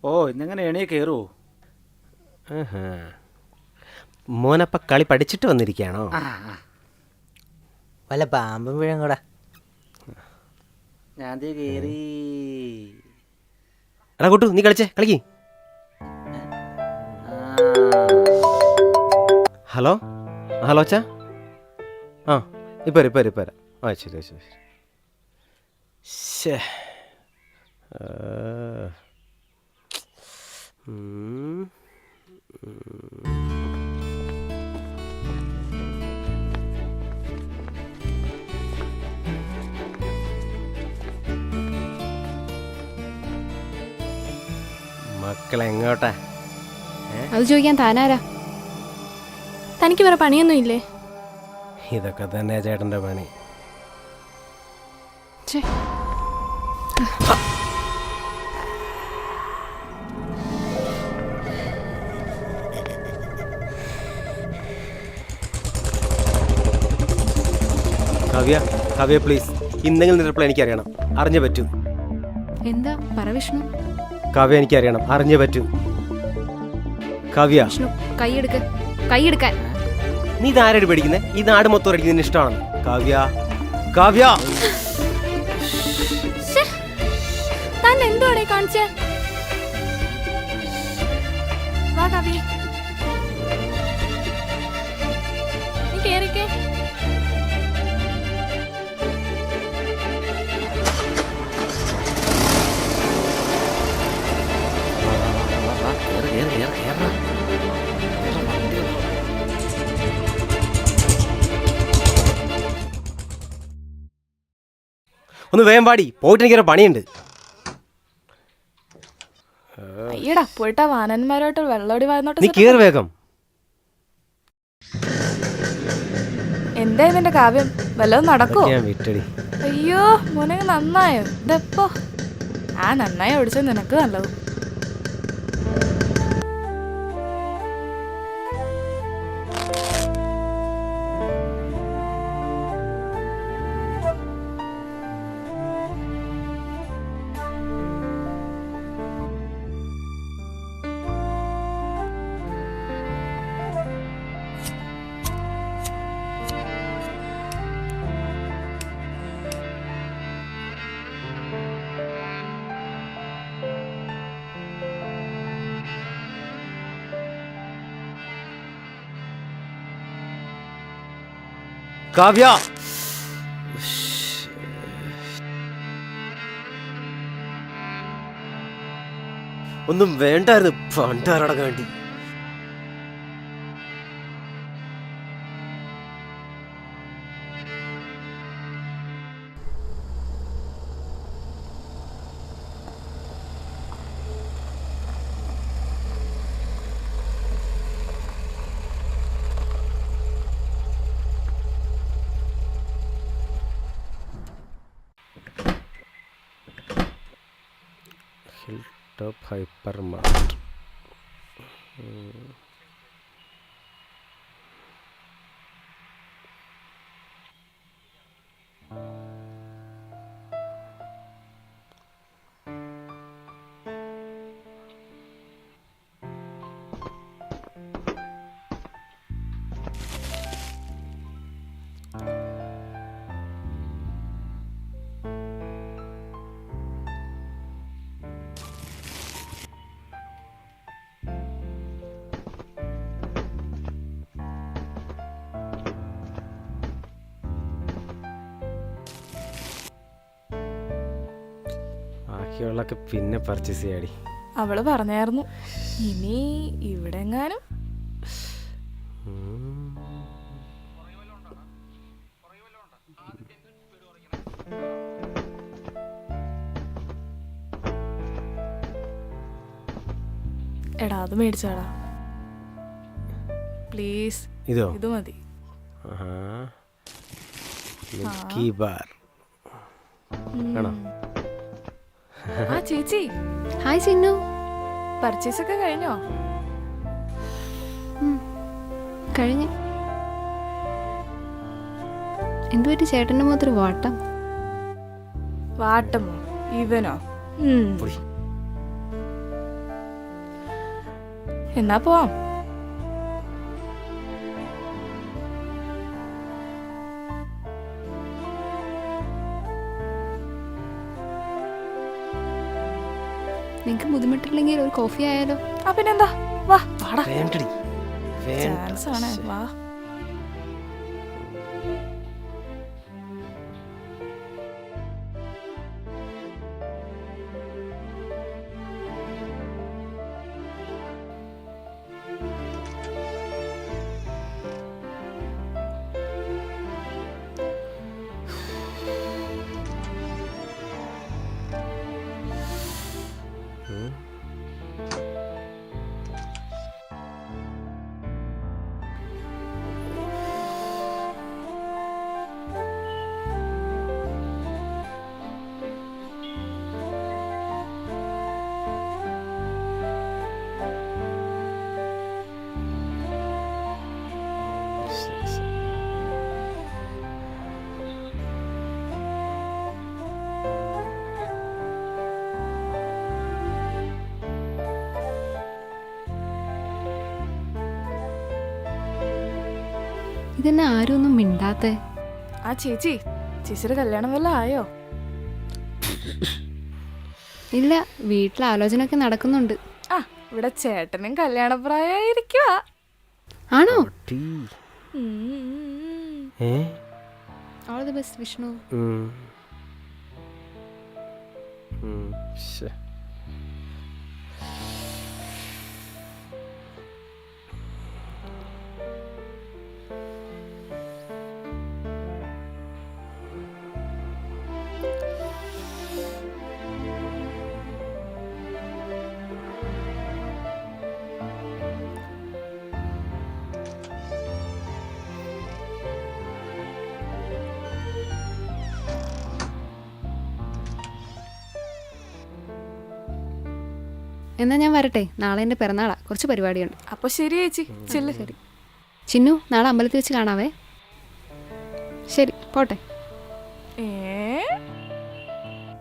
ഓ ഇന്നെങ്ങനെ എണിയെ കയറുമോ? ആഹാ. മോനപ്പ കളി പഠിച്ചിട്ട് വന്നിരിക്കുകയാണോ? വല്ല പാമ്പും വീഴും കൂടെ. ഞാൻ കയറി. എടാ കൂട്ടു, നീ കളിച്ചേ, കളിക്ക്. ഹലോ ഹലോ അച്ഛാ. ആ ഇപ്പം വരാം. ആ ശരി ശരി. ശേ മക്കളെങ്ങോട്ടാ? അത് ചോദിക്കാൻ താനാരാ? തനിക്ക് വേറെ പണിയൊന്നും ഇല്ലേ? ഇതൊക്കെ തന്നെ ചേട്ടൻ്റെ പണി. ഛേ, കാവ്യ പ്ലീസ്, ഇന്നെങ്കിലും റിപ്ലൈ എനിക്കറിയണം, അറിഞ്ഞേ പറ്റൂ. എന്താ പറ വിഷ്ണു. കാവ്യ എനിക്കറിയണം, അറിഞ്ഞേ പറ്റൂ. കാവ്യ വിഷ്ണു കൈയെടുക്കാൻ. നീ ഇതാരോട് പേടിക്കുന്നേ? ഈ നാട് മൊത്തം അടിക്കുന്നതിന് ഇഷ്ടമാണ്. കാവ്യ താൻ എന്തുവാടേ കാണിച്ചേ? വാ കാവ്യ, നീ കേറിക്കേ. ഒന്ന് വേഗം പാടി, പോയിട്ട് എനിക്കൊരു പണിയുണ്ട്. അയ്യടാ പോയിട്ടാ വാനന്മാരോട്ട് വെള്ളോടി വായനോട്ട്. നീ കേറ് വേഗം. എന്താ ഇതിന്റെ കാവ്യം? വല്ലതും നടക്കോ? ഞാൻ വിട്ടടി. അയ്യോ മോനെ നന്നായോ ഇതെപ്പോ? ആ നന്നായി ഓടിച്ചത് നിനക്ക് നല്ലത്. കാവ്യ ഒന്നും വേണ്ടായിരുന്നു പണ്ടാറടങ്ങാൻ വേണ്ടി. Top hyper market. ബാക്കിയുള്ളൊക്കെ പിന്നെ പർച്ചേസ് ചെയ്യാടി. അവള് പറഞ്ഞായിരുന്നു ഇനി ഇവിടെ എങ്ങാനും. എടാ അത് മേടിച്ചാടാ പ്ലീസ്. ഇതോ? ഇത് മതി. മിൽക്കി ബാർ ആണോ? ആ ചേച്ചി ഹായ് സിന്നു. പർച്ചേസ് ഒക്കെ കഴിഞ്ഞോ? കഴിഞ്ഞു. എന്തുപറ്റി ചേട്ടൻ്റെ മുഖത്തൊരു വാട്ടം? വാട്ടമോ? ഇവനോ? എന്നാ പോവാം. നിങ്ങൾക്ക് ബുദ്ധിമുട്ടില്ലെങ്കിൽ ഒരു കോഫി ആയാലോ? ആ പിന്നെന്താ, വാ വാടാ. വേണ്ടടി ചാൻസ് ആണ്, വാ. ഇതെന്നെ ആരും ഒന്നും മിണ്ടാത്തെ? ആ ചേച്ചിയുടെ കല്യാണം വല്ല ആയോ? ഇല്ല, വീട്ടിൽ ആലോചന ഒക്കെ നടക്കുന്നുണ്ട്. ആ ഇവിടെ ചേട്ടനും കല്യാണപ്രായമായിരിക്കുക. ആണോ? ഏ ഓൾ ദി ബെസ്റ്റ് വിഷ്ണു. എന്നാ ഞാൻ വരട്ടെ, നാളെ എൻ്റെ പിറന്നാളാ, കുറച്ച് പരിപാടിയുണ്ട്. അപ്പൊ ശരി ചേച്ചി, ചെല്ല്. ശരി ചിന്നു, നാളെ അമ്പലത്തിൽ വെച്ച് കാണാവേ. ശരി പോട്ടെ.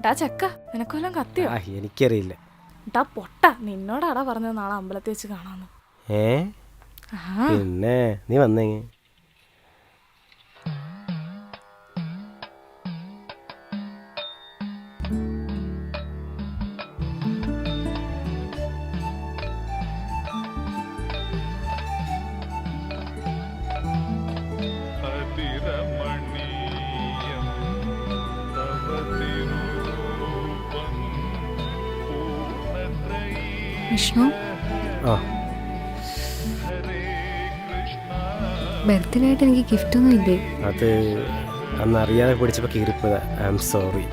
ഡാ ചക്ക, നിനക്കൊല്ലം കത്തിയോ? എനിക്കറിയില്ല. ഡാ പൊട്ട, നിന്നോടാടാ പറഞ്ഞത് നാളെ അമ്പലത്തിൽ വെച്ച് കാണാന്ന്. പിന്നെ നീ വന്നേ. വിഷ്ണു, ബർത്ത്ഡേ ആയിട്ട് എനിക്ക് ഗിഫ്റ്റ് ഒന്നും ഇല്ലേ? അത് അന്ന് അറിയാതെ പിടിച്ചപ്പോ കീറിപ്പോയതാ. I am sorry.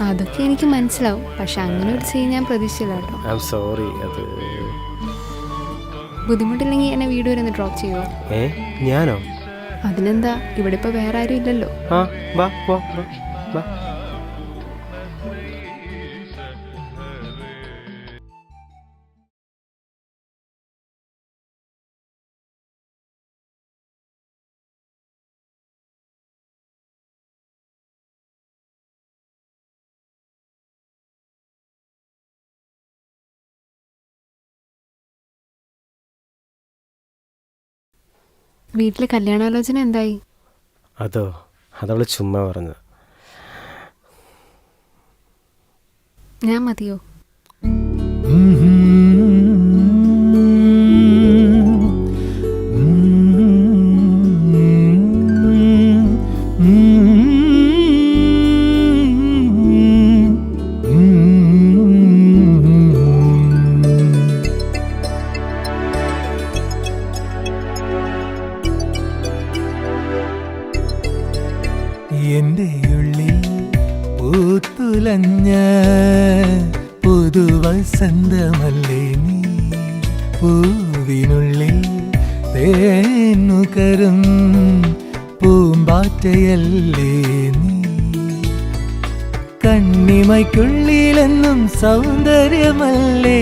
അതൊക്കെ എനിക്ക് മനസ്സിലാവും, പക്ഷെ അങ്ങനെ ഒരു സീൻ ഞാൻ പ്രതീക്ഷിച്ചില്ല കേട്ടോ. I am sorry. അത് ബുദ്ധിമുട്ടില്ലെങ്കിൽ എന്നെ വീട് വരെ ഒന്ന് ഡ്രോപ്പ് ചെയ്യുമോ? ഞാനോ? അതിനെന്താ, ഇവിടെ ഇപ്പൊ വേറെ ആരും ഇല്ലല്ലോ. വീട്ടിലെ കല്യാണാലോചന എന്തായി? അതവള് ചുമ്മാ പറഞ്ഞത്. ഞാൻ മതിയോ? എന്റെ ഉള്ളിൽ പൂത്തുലഞ്ഞ പുതുവസന്തമല്ലേ നീ, പൂവിനുള്ളിൽ തേനുകരും പൂമ്പാറ്റയല്ലേ നീ, കണ്ണിമയ്ക്കുള്ളിലെന്നും സൗന്ദര്യമല്ലേ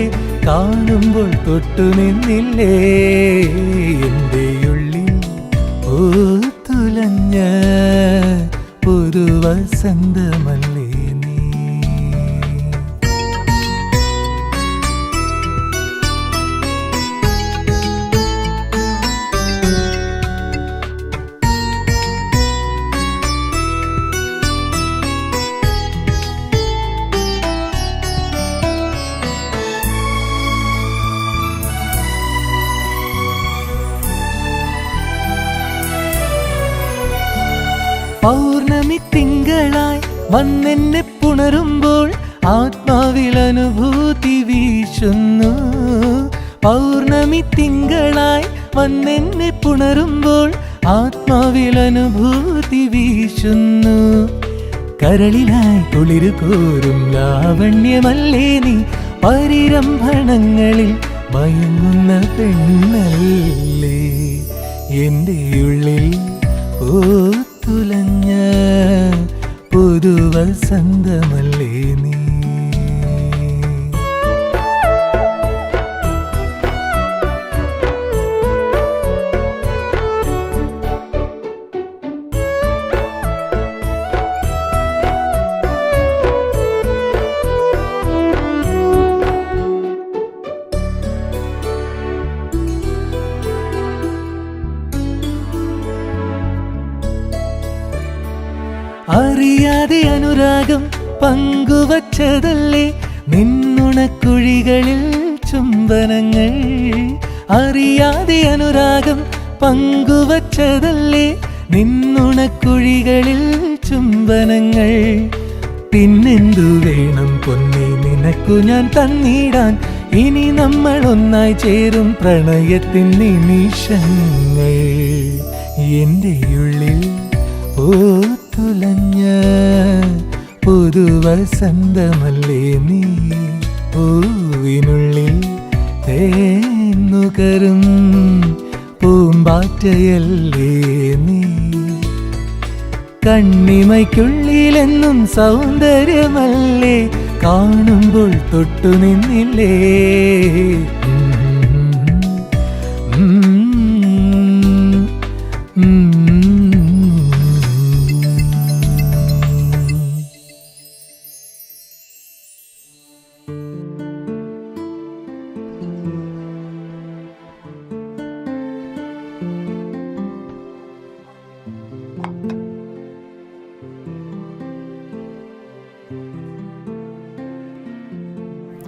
കാണുമ്പോൾ തൊട്ടുനിന്നില്ലേ, എന്റെ ഉള്ളിൽ പൂത്തുലഞ്ഞ പുതുവസന്തമല്ലേ നീ. വന്നെന്നെ പുണരുമ്പോൾ ആത്മാവിൽ അനുഭൂതി വീശുന്നു. പൗർണമി തിങ്കളായി വന്നെന്നെ പുണരുമ്പോൾ ആത്മാവിൽ അനുഭൂതി വീശുന്നു. കരളിലായി കുളിരു കോരും ലാവണ്യമല്ലേ നീ, പരിരംഭണങ്ങളിൽ മയങ്ങുന്ന പെണ്ണല്ലേ. എൻ്റെ ഉള്ളിൽ പൂത്തുലഞ്ഞ പുതുവസന്തമല്ലേ നീ. അറിയാതെ അനുരാഗം പങ്കുവച്ചതല്ലേ നിന്നുണക്കുഴികളിൽ ചുംബനങ്ങൾ. അറിയാതെ അനുരാഗം പങ്കുവച്ചതല്ലേ നിന്നുണക്കുഴികളിൽ ചുംബനങ്ങൾ. പിന്നെന്തു വേണം പൊന്നേ നിനക്കു ഞാൻ തന്നിടാൻ, ഇനി നമ്മൾ ഒന്നായി ചേരും പ്രണയത്തിൻ നിമിഷങ്ങൾ. എൻ്റെ ഉള്ളിൽ പൂത്തുലഞ്ഞ പുതുവസന്തമല്ലേ നീ, പൂവിനുള്ളിൽ തേന്നുകരും പൂമ്പാറ്റയല്ലേ നീ. കണ്ണിമയ്ക്കുള്ളിലെന്നും സൗന്ദര്യമല്ലേ, കാണുമ്പോൾ തൊട്ടു നിന്നില്ലേ.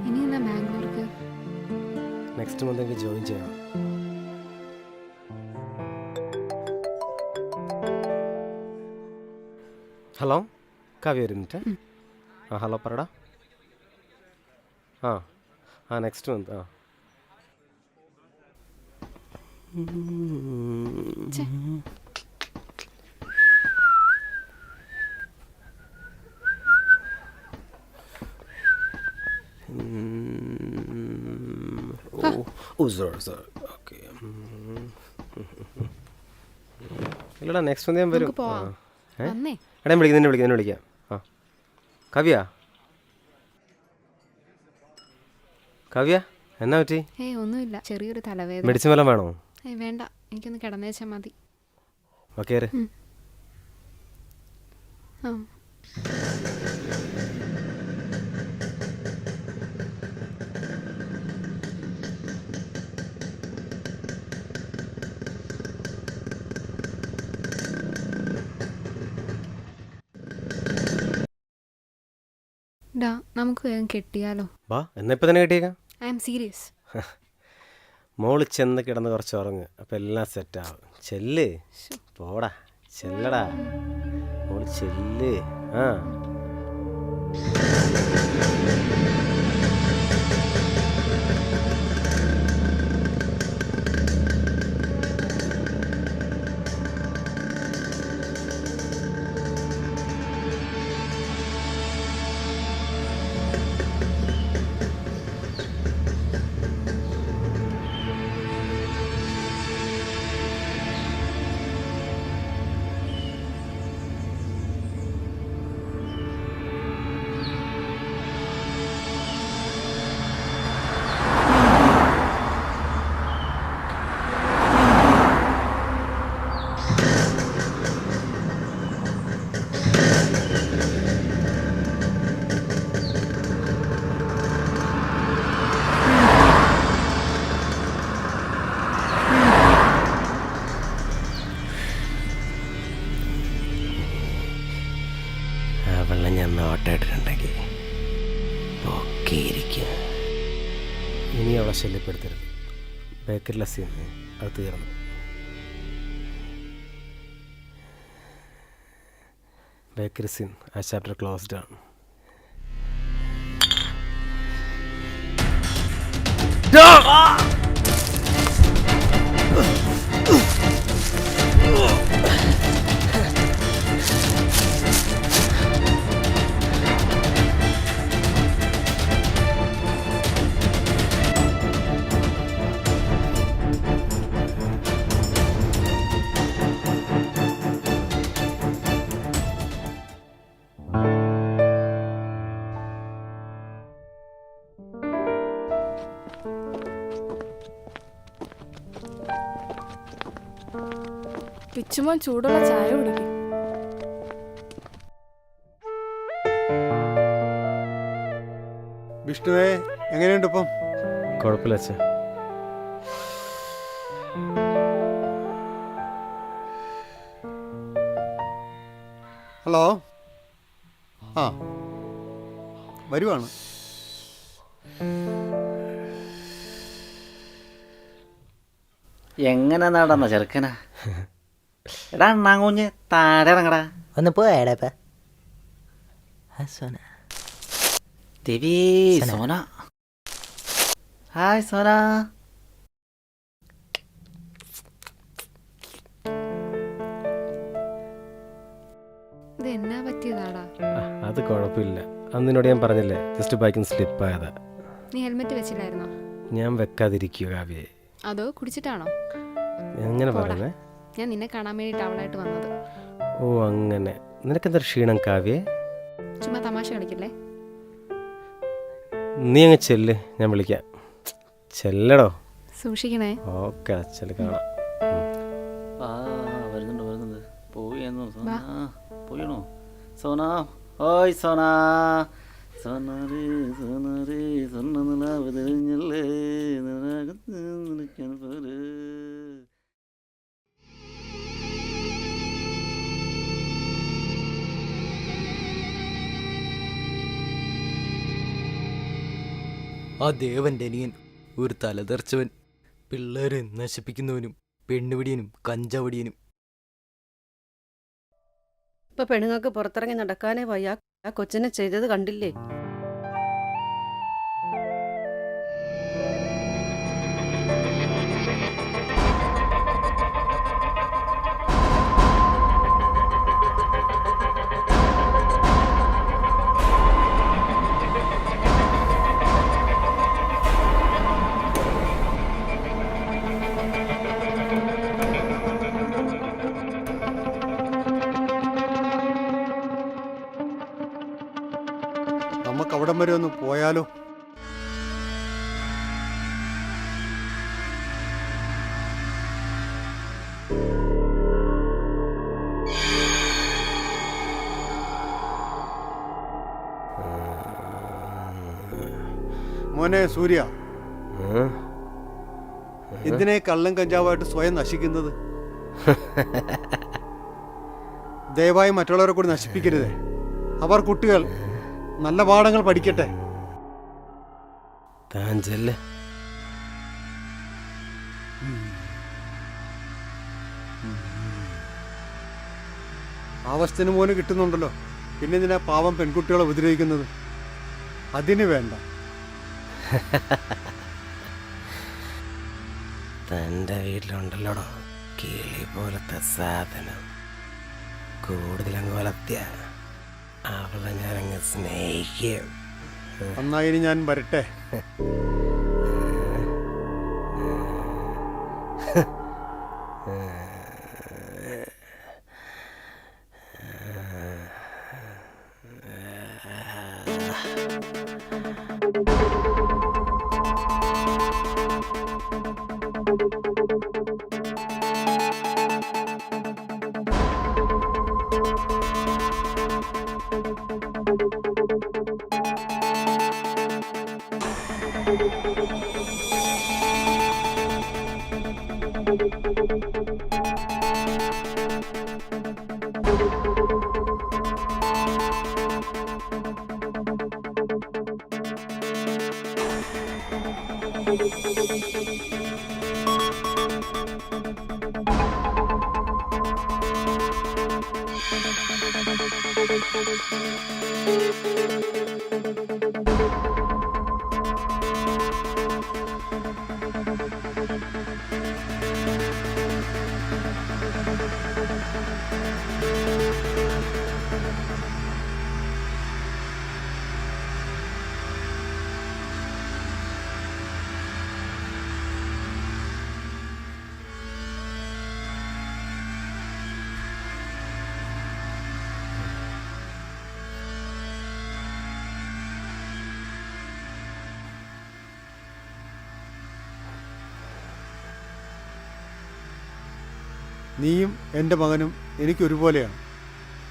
ഇനി എന്നാ ബാംഗ്ലൂർക്ക്? നെക്സ്റ്റ് മന്ത് എനിക്ക് ജോയിൻ ചെയ്യണം. ഹലോ കാവ്യ, ഒരു മിനിറ്റ്. ആ ഹലോ പറടാ. ആ നെക്സ്റ്റ് മന്ത്. ഇല്ലടാ, നെക്സ്റ്റ് മന്ത് ഞാൻ വരും. വന്നേ. എടാ നിന്നെ വിളിക്കാം. ആ കാവ്യ എന്നാ പറ്റി? ഒന്നുമില്ല, ചെറിയൊരു തലവേദന. മെഡിസിൻ വല്ലതും വേണോ? വേണ്ട, എനിക്കൊന്ന് കിടന്നേച്ചാൽ മതി. ഓക്കെ. ആ നമുക്ക് വേഗം കെട്ടിയാലോ? വാ, എന്നാ ഇപ്പം തന്നെ കെട്ടിയേക്കാം. I am serious. മോള് ചെന്ന് കിടന്ന് കുറച്ച് ഉറങ്ങ്, അപ്പം എല്ലാം സെറ്റാവും. ചെല്ല്, പോടാ, ചെല്ലടാ മോള് ചെല്ല്. ആ വെള്ളം ഞാൻ നോട്ടായിട്ടുണ്ടെങ്കിൽ പൊക്കിയിരിക്കുക. ഇനി അവളെ ശല്യപ്പെടുത്തരുത്. ബേക്കറി ലസ്സി അത് തീർന്നു. ബേക്കറി സീൻ ആ ചാപ്റ്റർ ക്ലോസ്ഡ് ആണ്. പിച്ചുമോൻ ചൂടുള്ള ചായ കുടിക്കും. വിഷ്ണുവേ എങ്ങനെയുണ്ട് ഇപ്പം? കുഴപ്പമില്ല അച്ഛാ. ഹലോ, ആ വരുവാണ്. എങ്ങനെ നടന്ന ചെറുക്കനാ? എടാ അണ്ണാങ്കുഞ്ഞ് താഴെ ഇറങ്ങടാ. ഒന്ന് പോയാടാ സോന. ദേവി സോന. ഹായ് സോന. ഇത് എന്നാ പറ്റിയതാടാ? അത് കുഴപ്പമില്ല. അന്നിനോട് ഞാൻ പറഞ്ഞില്ലേ, ജസ്റ്റ് ബൈക്കിന് സ്ലിപ്പായതാ. നീ ഹെൽമെറ്റ് വെച്ചില്ലായിരുന്നോ? ഞാൻ വെക്കാതിരിക്കുക കാവ്യേ. അതോ കുടിച്ചിട്ടാണോ? എങ്ങനെ പറഞ്ഞേ? ഞാൻ നിന്നെ കാണാൻ വേണ്ടി ടൗണായിട്ട് വന്നത്. ഓ അങ്ങനെ. നിനക്കെന്താ ക്ഷീണം കാവ്യേ? ചുമ്മാ തമാശ കളിക്കില്ലേ? നീ അങ്ങ് ചെല്ല്, ഞാൻ വിളിക്കാം. ചെല്ലടോ. സൂക്ഷിക്കണേ. ഓക്കെ ചെല്ല്, കാണാം. വരുന്നുണ്ട് വരുന്നുണ്ട്. പോയിന്നോ സോന? പോയണോ സോന? ഓയ് സോന. സോനരേ സോനരേ സോന നിലാവ് തെളിഞ്ഞല്ലേ നിനകത്ത് നിൽക്കാൻ പോലെ. ആ ദേവൻ്റെ അനിയൻ ഒരു തലതെറിച്ചവൻ, പിള്ളേരെ നശിപ്പിക്കുന്നവനും പെണ്ണുപിടിയനും കഞ്ചവടിയനും. ഇപ്പൊ പെണ്ണുങ്ങൾക്ക് പുറത്തിറങ്ങി നടക്കാനേ വയ്യ. ആ കൊച്ചിനെ ചെയ്തത് കണ്ടില്ലേ? നമുക്ക് അവിടം വരെ ഒന്ന് പോയാലോ? മോനെ സൂര്യ, എന്തിനെ കള്ളം കഞ്ചാവായിട്ട് സ്വയം നശിക്കുന്നത്? ദയവായി മറ്റുള്ളവരെ കൂടി നശിപ്പിക്കരുതേ. അവർ കുട്ടികൾ നല്ല പാഠങ്ങൾ പഠിക്കട്ടെ. താൻ ചെല്ല്. ആവശ്യത്തിന് മോന് കിട്ടുന്നുണ്ടല്ലോ, പിന്നെ ഇതിനാ പാവം പെൺകുട്ടികളെ ഉപദ്രവിക്കുന്നത്? അതിന് വേണ്ട. തൻ്റെ വീട്ടിലുണ്ടല്ലോടോ കിളി പോലത്തെ സാധനം. കൂടുതലങ്ങ് വളർത്തിയ അവളെ ഞാനങ്ങ് സ്നേഹിക്കും. നന്നായി, ഞാൻ വരട്ടെ. നീയും എൻ്റെ മകനും എനിക്കൊരുപോലെയാണ്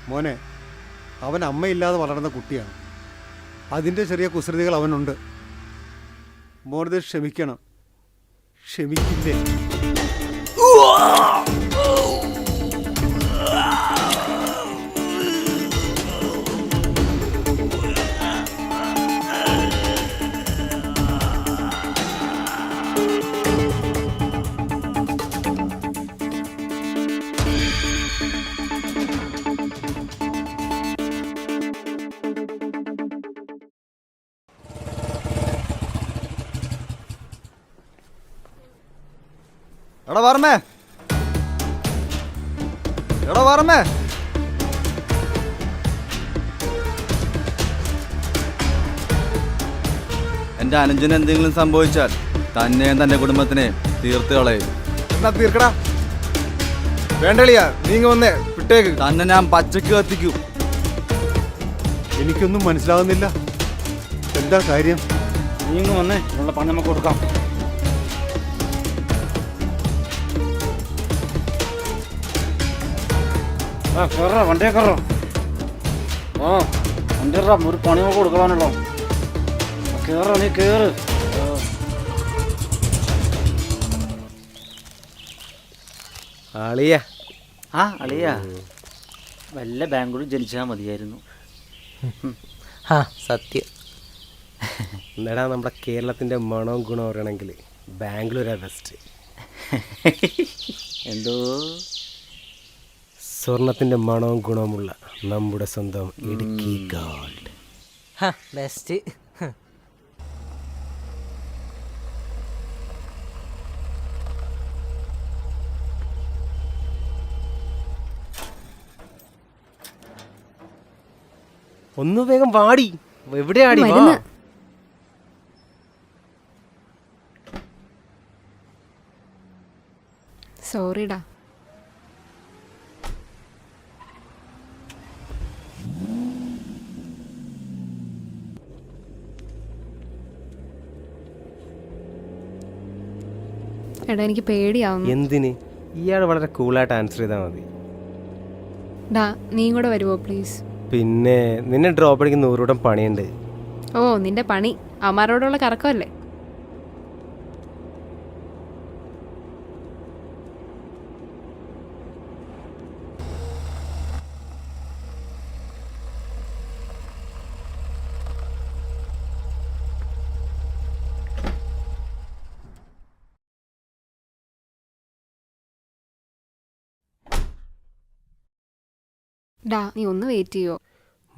മോനെ. അവൻ അമ്മയില്ലാതെ വളർന്ന കുട്ടിയാണ്. അതിൻ്റെ ചെറിയ കുസൃതികൾ അവനുണ്ട്. മോനത് ക്ഷമിക്കണം. ക്ഷമിക്കില്ലേ? എടാ വർമ്മേ, എടാ വർമ്മേ, എൻ്റെ അനുജന് എന്തെങ്കിലും സംഭവിച്ചാൽ തന്നെയും തൻ്റെ കുടുംബത്തിനെ തീർത്ത് കളയും. എന്നാ തീർക്കടാ. വേണ്ടളിയാ, നീങ്ങ വന്നേ, വിട്ടേക്ക്. തന്നെ ഞാൻ പച്ചക്ക് കത്തിക്കും. എനിക്കൊന്നും മനസ്സിലാകുന്നില്ല. എന്താ കാര്യം? നീങ്ങ വന്നേ, ഉള്ള പണം നമുക്ക് കൊടുക്കാം. കേറ, വണ്ടിയെ കയറോ. ആ വണ്ടി ഒരു പണി നമുക്ക് കൊടുക്കാനല്ലോ. കേറ, നീ കേറ്. ആളിയ ആ അളിയാ, വല്ല ബാംഗ്ലൂരിൽ ജനിച്ചാൽ മതിയായിരുന്നു. ആ സത്യം. എന്നാടാ നമ്മുടെ കേരളത്തിൻ്റെ മണവും ഗുണവും പറയണമെങ്കിൽ ബാംഗ്ലൂരാ ബെസ്റ്റ്. എന്തോ സ്വർണത്തിൻ്റെ മണവും ഗുണവുമുള്ള നമ്മുടെ സ്വന്തം ഇടുക്കി ഗോൾഡ്. ബെസ്റ്റ്. ഒന്ന് വേഗം വാടി. എവിടെയാടി? സോറിടാ. എടാ എനിക്ക് പേടിയാവുന്നു. എന്തിന്? ഇയാൾ വളരെ കൂളായിട്ട് ആൻസർ ചെയ്താൽ മതി. ഡാ നീയും കൂടെ വരുമോ പ്ലീസ്? പിന്നെ നിന്നെ ഡ്രോപ്പ് അടിക്കുന്ന 100 കൂട്ടം പണിയുണ്ട്. ഓ നിന്റെ പണി അമ്മാരോടുള്ള കറക്കമല്ലേ? ഡാ നീ ഒന്ന് വെയിറ്റ് ചെയ്യോ?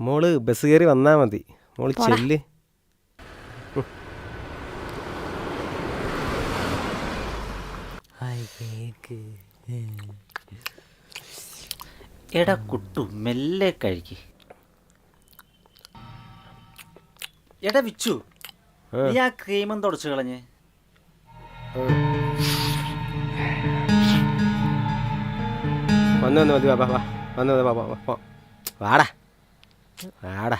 മോള് ബസ് കയറി വന്നാൽ മതി. മോള് ചെല്ല്. എടാ കുട്ടു, മെല്ലെ കഴിക്ക്. എടാ വിച്ചു, നീ ആ ക്രീമം തുടച്ചു കളഞ്ഞ്. വന്ന് മതി. വാ വാ വന്ന് വാടാ വാടാ.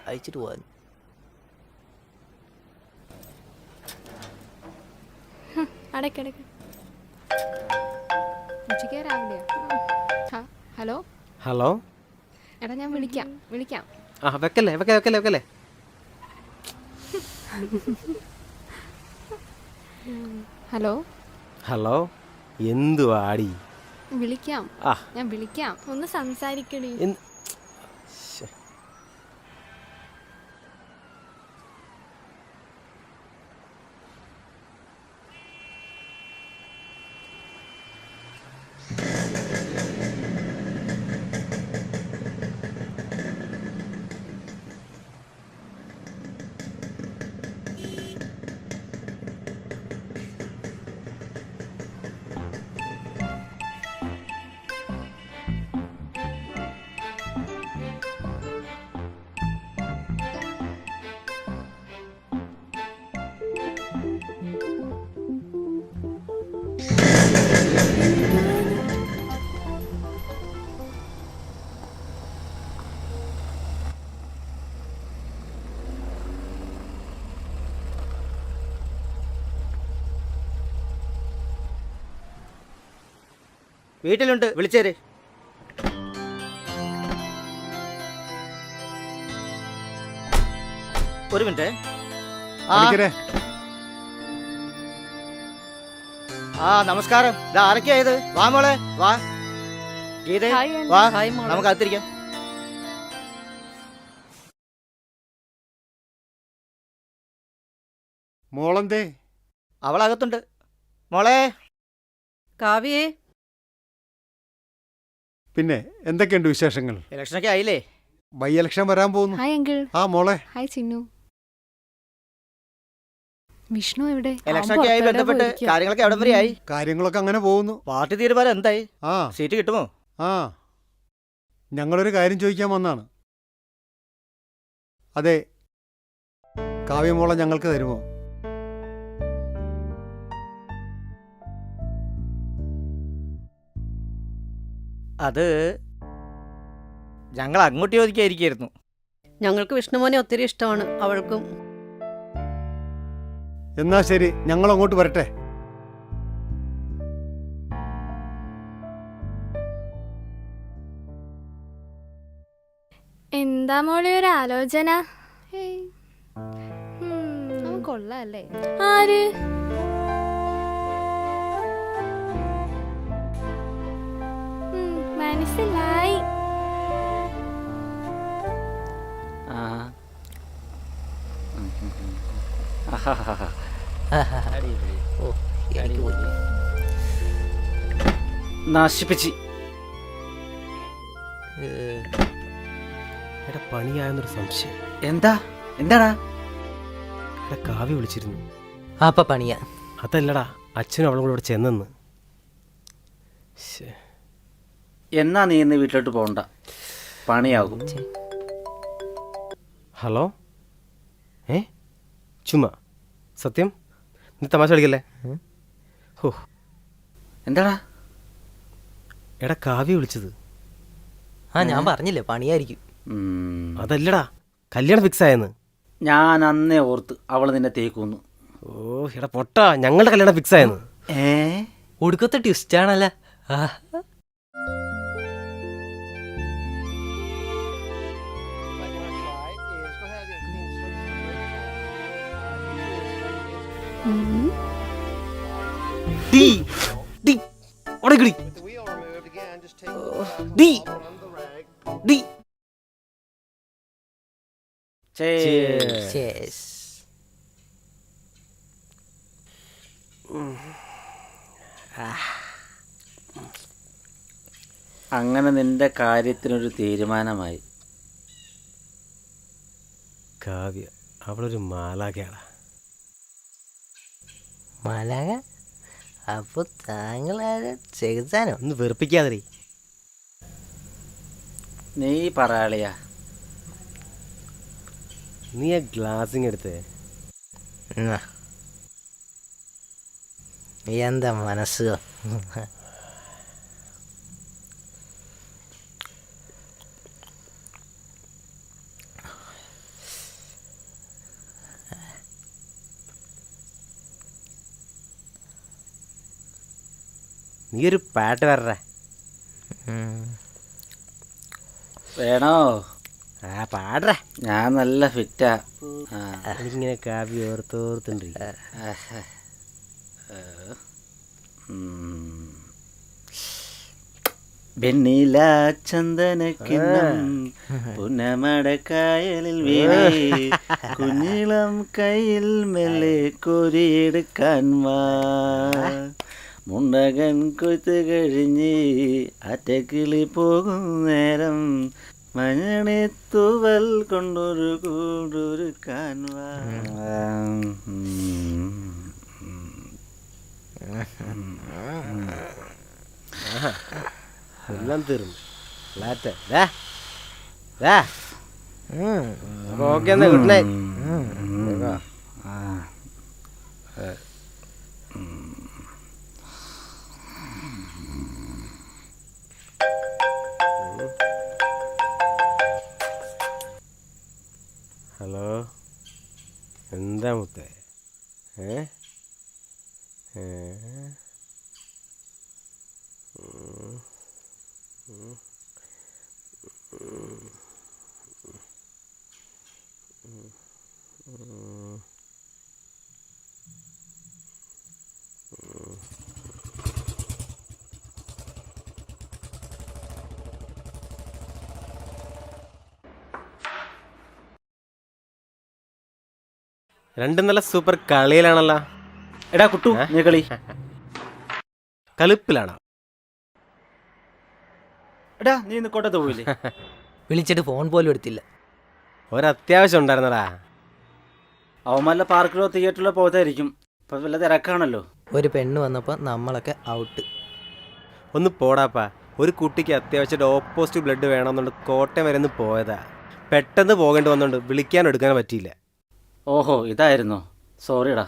അയച്ചിട്ട് പോവാൻ. അടയ്ക്കടയ്ക്ക്. ഉച്ചയ്ക്ക് രാവിലെയോ? Hello hello. എടാ ഞാൻ വിളിക്കാം. ആ വെക്കല്ലേ വെക്കല്ലേ വെക്കല്ലേ വെക്കല്ലേ. Hello hello. എന്തു ആടി? വിളിക്കാം. ഞാൻ വിളിക്കാം. ഒന്ന് സംസാരിക്കണേ. വീട്ടിലുണ്ട്, വിളിച്ചേര്. ഒരു മിനിറ്റ്. നമസ്കാരം. ഇത് ആരൊക്കെയായത്? വാ മോളെ, വാ. ഗീതേ, ഹായ് ആൻറ്റി. വാ, ഹായ് മോളെ. നമുക്ക് അകത്തിരിക്കാം. മോളെന്തേ? അവളകത്തുണ്ട്. മോളെ. കാവ്യേ, പിന്നെ എന്തൊക്കെയുണ്ട് വിശേഷങ്ങൾ? ഇലക്ഷനൊക്കെ ആയില്ലേ? ബൈ ഇലക്ഷൻ വരാൻ പോകുന്നു. Hi uncle. ആ മോളെ. ഹായ് ചിന്നു. വിഷ്ണു എവിടെ? ഇലക്ഷനൊക്കെ ആയി ബന്ധപ്പെട്ട് കാര്യങ്ങളൊക്കെ എവിടെ വരെ ആയി? കാര്യങ്ങളൊക്കെ അങ്ങനെ പോകുന്നു. പാർട്ടി തീരുമാനം എന്തായി? ആ സീറ്റ് കിട്ടുമോ? ആ ഞങ്ങളൊരു കാര്യം ചോദിക്കാൻ വന്നാണ്. അതെ, കാവ്യമോളെ ഞങ്ങൾക്ക് തരുമോ? അത് ഞങ്ങൾ അങ്ങോട്ട് ചോദിക്കാതിരിക്കായിരുന്നു. ഞങ്ങൾക്ക് വിഷ്ണുമോനെ ഒത്തിരി ഇഷ്ടമാണ്. അവൾക്കും. എന്നാ ശരി, ഞങ്ങൾ അങ്ങോട്ട് വരട്ടെ. എന്താ മോളെ ഒരു ആലോചന? കൊള്ളാല്ലേ? ആര്? മനസ്സിലായി. നശിപ്പിച്ച്. എടാ പണിയായെന്നൊരു സംശയം. എന്താടാ? എടാ കാവ്യ വിളിച്ചിരുന്നു. അപ്പൊ പണിയാ. അതല്ലടാ, അച്ഛനും അവളും കൂടെ ഇവിടെ ചെന്നെന്ന്. എന്നാ നീ ഇന്ന് വീട്ടിലോട്ട് പോകണ്ട, പണിയാകും. ഹലോ, ചുമ്മാ സത്യം, നീ തമാശ കളിക്കല്ലേ? ഓ എന്താടാ? എടാ കാവ്യ വിളിച്ചത്. ഞാൻ പറഞ്ഞില്ലേ പണിയായിരിക്കും. അതല്ലടാ, കല്യാണം ഫിക്സ് ആയെന്ന്. ഞാൻ അന്നേ ഓർത്ത് അവള് നിന്നെ തേക്കുന്നു. ഓ എടാ പൊട്ടാ, ഞങ്ങളുടെ കല്യാണം ഫിക്സ് ആയെന്ന്. ഒടുക്കത്തെ ട്വിസ്റ്റാണല്ലേ. അങ്ങനെ നിന്റെ കാര്യത്തിനൊരു തീരുമാനമായി. കാവ്യ അവളൊരു മാലാഖയാണ്. മാലാഖ? അപ്പൊ താങ്കളാരെ ചെകുത്താനോ? ഒന്ന് വെറുപ്പിക്കാതെ. നീ പറയാളിയാ. നീ ആ ഗ്ലാസിങ് എടുത്തേ. എന്താ മനസ്സ്? നീ ഒരു പാട്ട് വരേ. വേണോ? പാടേ. ഞാൻ നല്ല ഫിറ്റാ. എനിക്കിങ്ങനെ കാവ്യ ഓർത്തോർത്തുണ്ട്. വെണ്ണില ചന്ദനക്കിണ്ണം പുന്നമടക്കായലിൽ വീണേ കുഞ്ഞിളം കയ്യിൽ മെല്ലെ കോരിയെടുക്കാൻ വാ. മുണ്ടകൻ കൊയ്ത്ത് കഴിഞ്ഞ് അറ്റക്കിളി പോകും നേരം മഞ്ഞണി തൂവൽ കൊണ്ടൊരു കൂടൊരുക്കാൻ വാ. എല്ലാം തീർന്നു. ഫ്ലാറ്റ് ഓക്കെ എന്നാ, ഗുഡ് നൈറ്റ്. ഹലോ, എന്താ മുത്തേ? രണ്ടും നല്ല സൂപ്പർ കളിയിലാണല്ലോ. എടാ കുട്ടു, നീ കളി. കലിപ്പിലാണോ? എടാ നീ ഇന്ന് കോട്ടയത്ത് പോയില്ലേ? വിളിച്ചിട്ട് ഫോൺ പോലും എടുത്തില്ല. ഒരത്യാവശ്യം ഉണ്ടായിരുന്നടാ. അവന്മാരുടെ പാർക്കിലോ തിയേറ്ററിലോ പോയതായിരിക്കും. ഇപ്പം വല്ല തിരക്കാണല്ലോ. ഒരു പെണ്ണ് വന്നപ്പോൾ നമ്മളൊക്കെ ഔട്ട്. ഒന്ന് പോടാപ്പാ. ഒരു കുട്ടിക്ക് അത്യാവശ്യമായിട്ട് ഓപ്പോസിറ്റ് ബ്ലഡ് വേണമെന്നുണ്ട് കോട്ടയം വരെ ഒന്ന് പോയതാ. പെട്ടെന്ന് പോകേണ്ടി വന്നുകൊണ്ട് വിളിക്കാനും എടുക്കാനും പറ്റിയില്ല. ഓഹോ, ഇതായിരുന്നോ? സോറിടാ.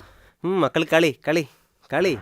മക്കൾ കളി കളി കളി.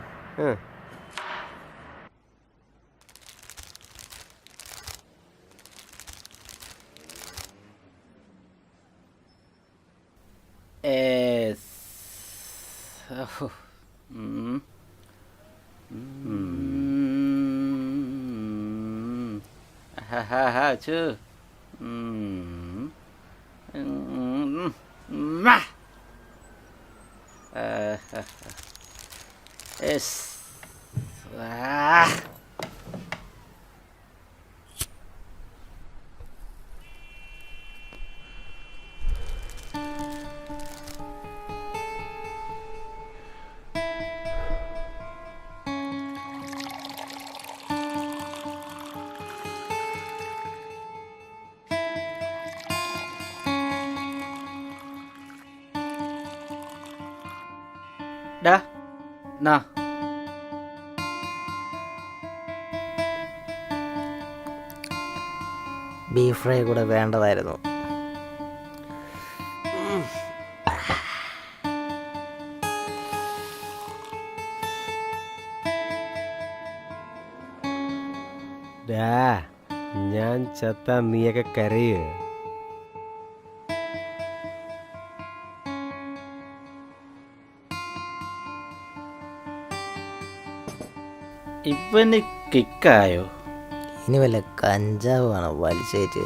ഡാ നാ ബീഫ് ഫ്രൈ കൂടെ വേണ്ടതായിരുന്നു. ഞാൻ ചത്ത നീയൊക്കെ കരയ്. ഇവന് കിക്കായോ? ഇനി വല്ല കഞ്ചാവാണോ വലിച്ചേറ്റ്?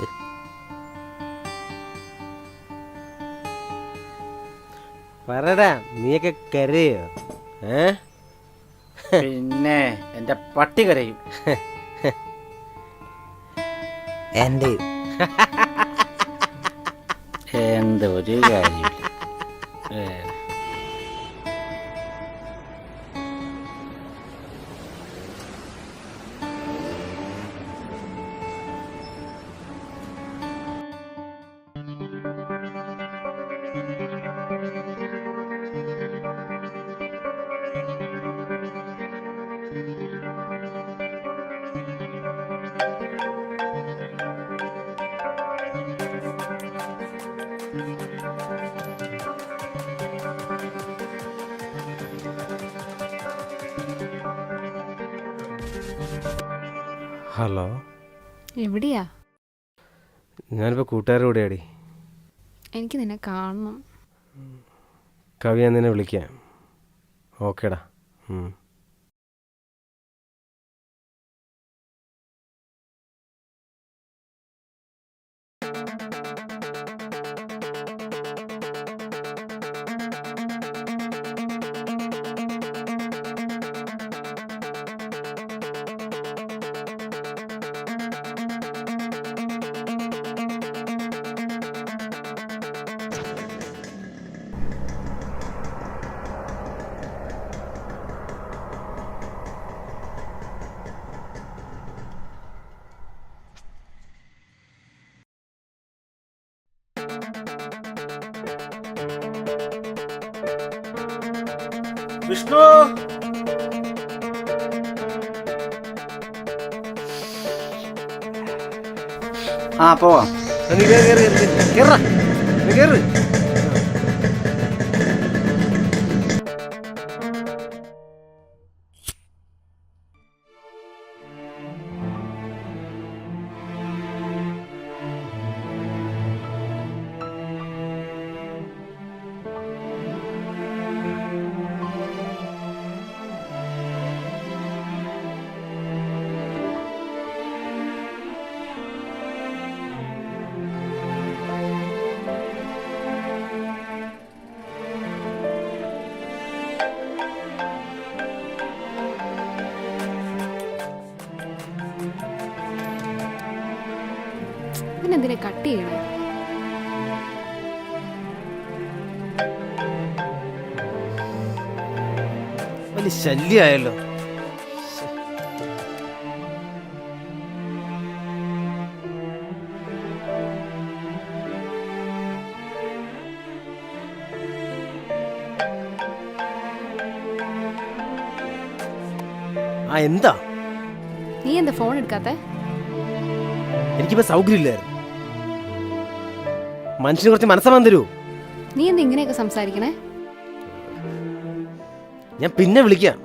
പറടാ, നീയൊക്കെ കരയോ? പിന്നെ എൻ്റെ പട്ടി കരയും. എൻ്റെ എന്തൊരു കാര്യം. ഹലോ, എവിടെയാ? ഞാനിപ്പോൾ കൂട്ടുകാരുടെ കൂടെയാടി. എനിക്ക് നിന്നെ കാണണം. കവി, ഞാൻ നിന്നെ വിളിക്കാം. ഓക്കേടാ. വിഷ്ണു, ആ പോവാം. നീ കേറ്. കട്ട് ചെയ്യണേ. വലിയ ശല്യമായല്ലോ. ആ എന്താ? നീ എന്താ ഫോൺ എടുക്കാത്ത? എനിക്കിപ്പോ സൗകര്യമില്ലായിരുന്നു. മനുഷ്യന് കുറച്ച് മനസ്സമാൻ തരൂ. നീ എന്താ ഇങ്ങനെയൊക്കെ സംസാരിക്കണേ? ഞാൻ പിന്നെ വിളിക്കാം.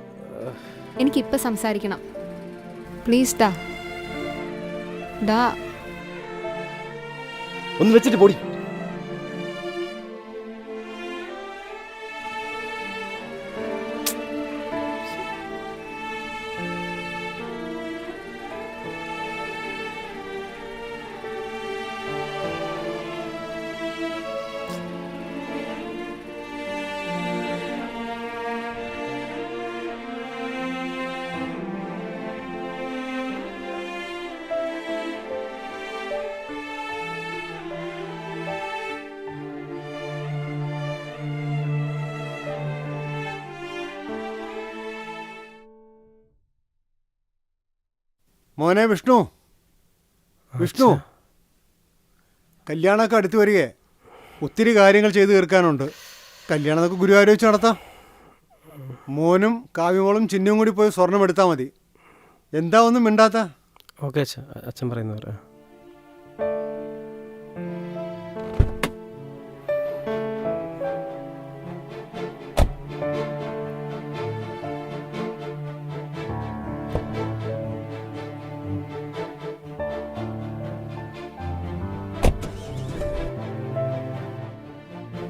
എനിക്കിപ്പോൾ സംസാരിക്കണം പ്ലീസ്. ഡാ ഡാ ഒന്ന് വെച്ചിട്ട് പോടി. മോനെ വിഷ്ണു, വിഷ്ണു, കല്യാണമൊക്കെ അടുത്ത് വരികയെ. ഒത്തിരി കാര്യങ്ങൾ ചെയ്തു തീർക്കാനുണ്ട്. കല്യാണം നമുക്ക് ഗുരുവായൂർ വെച്ച് നടത്താം. മോനും കാവ്യമോളും ചിഹ്നവും കൂടി പോയി സ്വർണം എടുത്താൽ മതി. എന്താ ഒന്നും മിണ്ടാത്ത? ഓക്കെ അച്ഛൻ പറയുന്നവർ.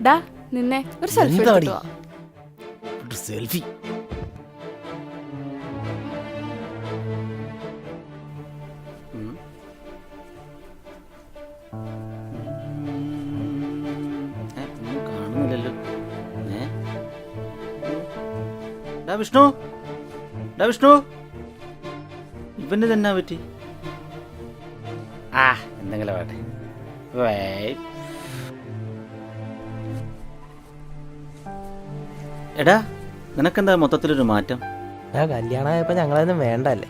ഡാ നിന്നെ ഒരു സെൽഫി എന്താടി? എടുത്തിട്ട് വാ. ഒരു സെൽഫി? കാണുന്നില്ലല്ലോ. ഡാ വിഷ്ണു, ഡാ വിഷ്ണു, ഇവന്റെ തന്നെ പറ്റി? ആ എന്തെങ്കിലും വേട്ടെ. എടാ നിനക്കെന്താ മൊത്തത്തിലൊരു മാറ്റം? കല്യാണമായപ്പോ ഞങ്ങളൊന്നും വേണ്ടല്ലേ?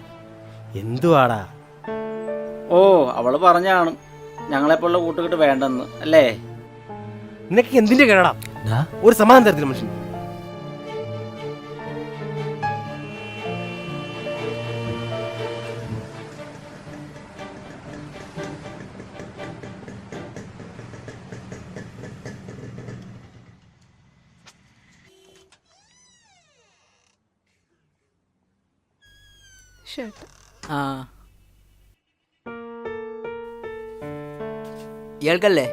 എന്തുവാടാ? ഓ അവള് പറഞ്ഞാണ് ഞങ്ങളെപ്പോലുള്ള കൂട്ടുകെട്ട് വേണ്ടെന്ന് അല്ലേ? നിനക്ക് എന്തിന്റെ കേടാ? ഒരു സമാധാനം തരത്തില്ല മനുഷ്യൻ. ആ ഇയാൾക്കല്ലേ?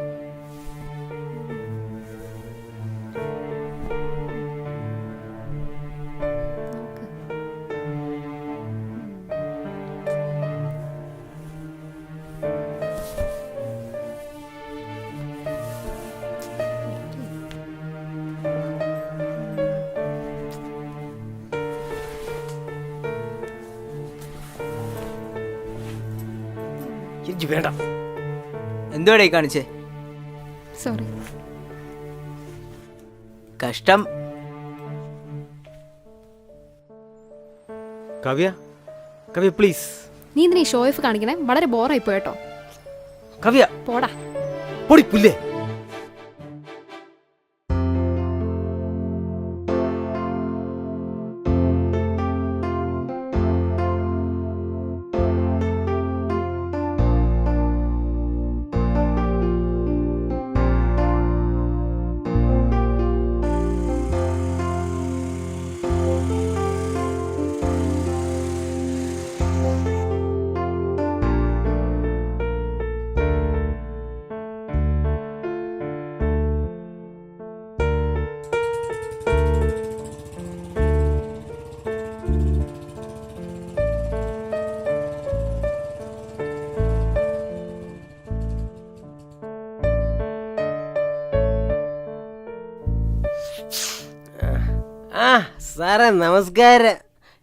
എനിക്ക് വേണ്ട. എന്തുവാടേ കാണിച്ചേ? സോറി. കഷ്ടം. കവ്യ, കവ്യ പ്ലീസ്. നീ ഇതിനെ ഷോ ഓഫ് കാണിക്കണേ? വളരെ ബോറായി പോയിട്ടോ. കവ്യ പോടാ. പൊടി പുല്ലേ. ആ സാറേ നമസ്കാരം.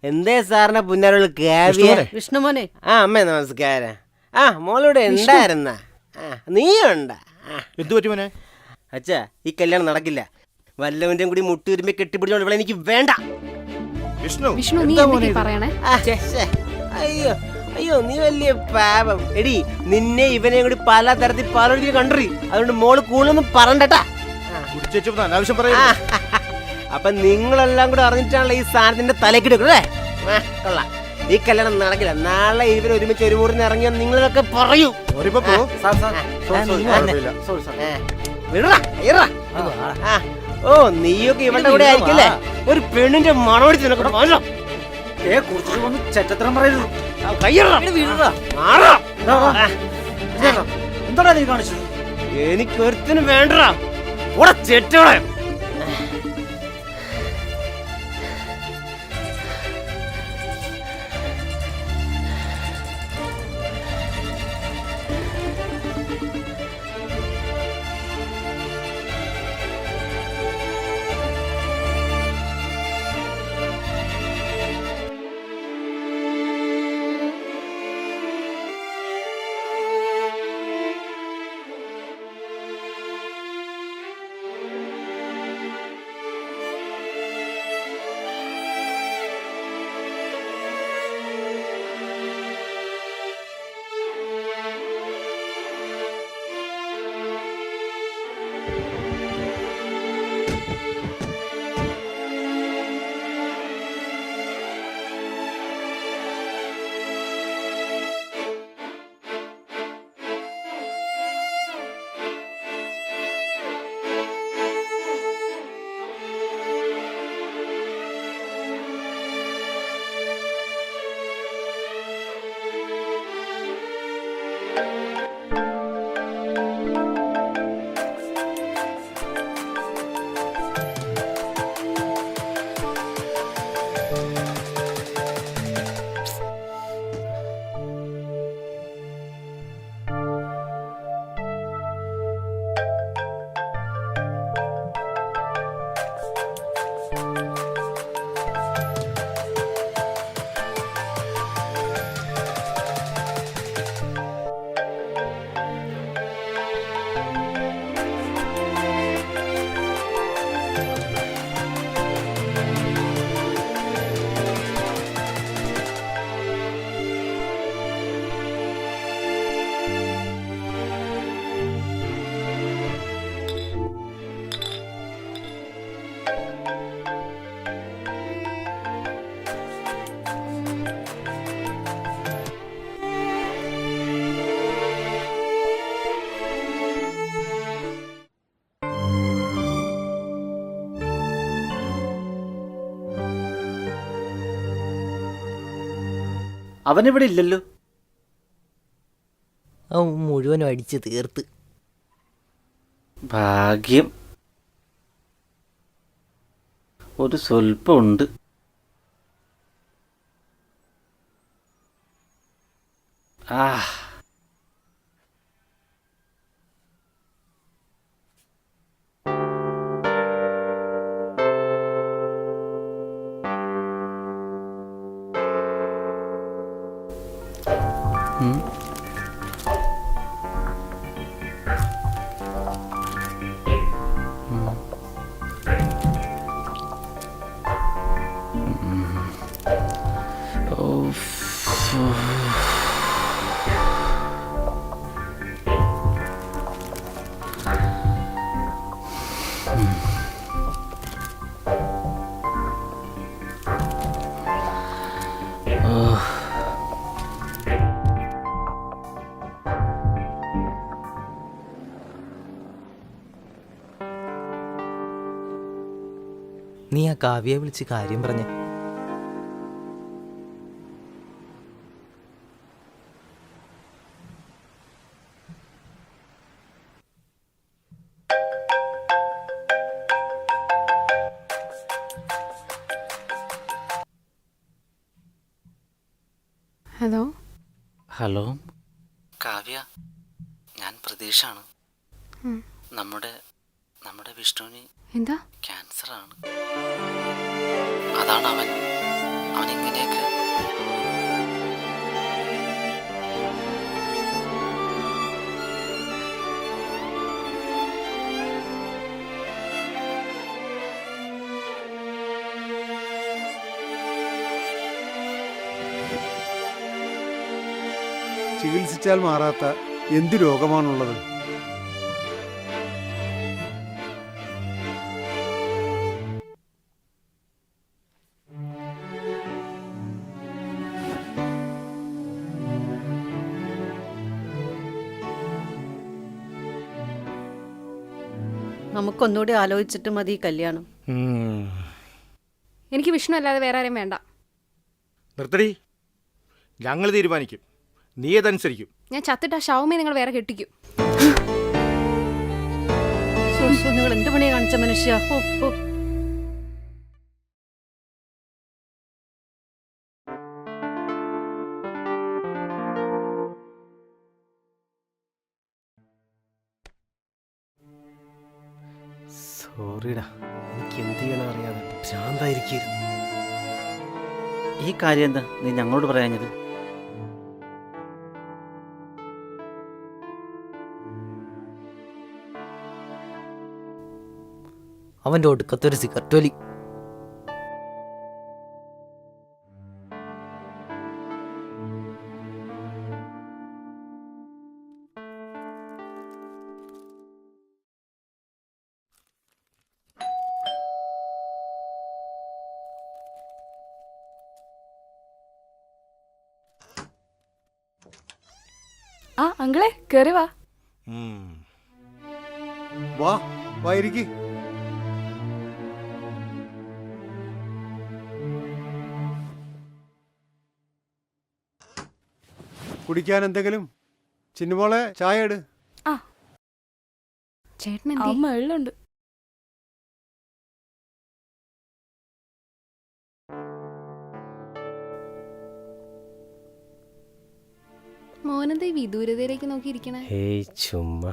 എന്തേ സാറിനെ പുന്നാരോട് കാവ്യ? വിഷ്ണുമോനെ. ആ അമ്മേ നമസ്കാരം. ആ മോളിവിടെ ഉണ്ടായിരുന്ന? നീയുണ്ട. എന്തു പറ്റി മോനെ? അച്ഛാ ഈ കല്യാണം നടക്കില്ല. വല്ലവൻ്റെയും കൂടി മുട്ടുരുമ്പി കെട്ടിപ്പിടിച്ചോണ്ട് ഇവിടെ എനിക്ക് വേണ്ട. വിഷ്ണു വിഷ്ണു നീ എന്താ മോനെ എന്തൊക്കെയാ ഇത്? പറയണേ? അയ്യോ അയ്യോ നീ വലിയ പാപം. എടി നിന്നെ ഇവനെയും കൂടി പല തരത്തിൽ പലൊരിക്കൽ കണ്ടറി. അതുകൊണ്ട് മോള് കൂടുതലൊന്നും പറണ്ടട്ടാ. കുടിച്ചേച്ചപ്പോ അനാവശ്യം പറയാ. അപ്പൊ നിങ്ങളെല്ലാം കൂടെ അറിഞ്ഞിട്ടാണല്ലോ ഈ സാധനത്തിന്റെ തലയ്ക്ക് എടുക്കല്ലേ. കൊള്ളാം. ഈ കല്യാണം നടക്കില്ല. നാളെ ഇവർ ഒരുമിച്ച് ഒരു മുറിന്ന് ഇറങ്ങിയാൽ നിങ്ങളൊക്കെ പറയൂ. ഓ നീയൊക്കെ ഇവളുടെ കൂടെ ആയിരിക്കില്ലേ? ഒരു പെണ്ണിന്റെ മണോടിച്ച് നിനക്ക് മാറാം. ചെറ്റത്തരം പറയരുത്. എന്താ നീ കാണിച്ചത്? എനിക്കൊരുത്തിനും വേണ്ടടാ. ചെറ്റോളെ അവനിവിടെ ഇല്ലല്ലോ. മുഴുവനും അടിച്ച് തീർത്ത്. ഭാഗ്യം. ഒരു സ്വല്പം ഉണ്ട്. ആ നീ ആ കാവ്യയെ വിളിച്ച് കാര്യം പറഞ്ഞേ. ഹലോ ഹലോ കാവ്യ, ഞാൻ പ്രതീക്ഷാണ്. നമ്മുടെ വിഷ്ണുവിന് എന്താ? ക്യാൻസറാണ്. അതാണ് അവൻ ഇങ്ങനെയൊക്കെ. ചികിത്സിച്ചാൽ മാറാത്ത എന്ത് രോഗമാണുള്ളത്? നമുക്കൊന്നുകൂടി ആലോചിച്ചിട്ട് മതി ഈ കല്യാണം. എനിക്ക് വിഷ്ണു അല്ലാതെ വേറെ ആരും വേണ്ട. നിർത്തടി, ഞങ്ങൾ തീരുമാനിക്കും, നീ അതനുസരിക്കും. ഞാൻ ചത്തിട്ട് ആ ഷൗമേ നിങ്ങൾ വേറെ കെട്ടിക്കും. നിങ്ങൾ എന്ത് പണിയാ കാണിച്ച മനുഷ്യ? സോറിടാ, എനിക്ക് എന്ത് ചെയ്യണം അറിയാതെ ഭ്രാന്തായിരിക്കും. ഈ കാര്യം എന്താ നീ ഞങ്ങളോട് പറയാഞ്ഞത്? അവൻ്റെ ഒടുക്കത്തൊരു സിഗരറ്റ് വലി. ആ അങ്കിളെ കേറി വാ. വാ ഇരിക്ക്. കുടിക്കാൻ എന്തെങ്കിലും? ചിന്നുമോളെ ചായ ഇട്. ചേട്ടൻ അമ്മ വെള്ളമുണ്ട്. മോനെന്താ ഈ വിദൂരതയിലേക്ക് നോക്കിയിരിക്കണേ? ഹേയ് ചുമ്മാ.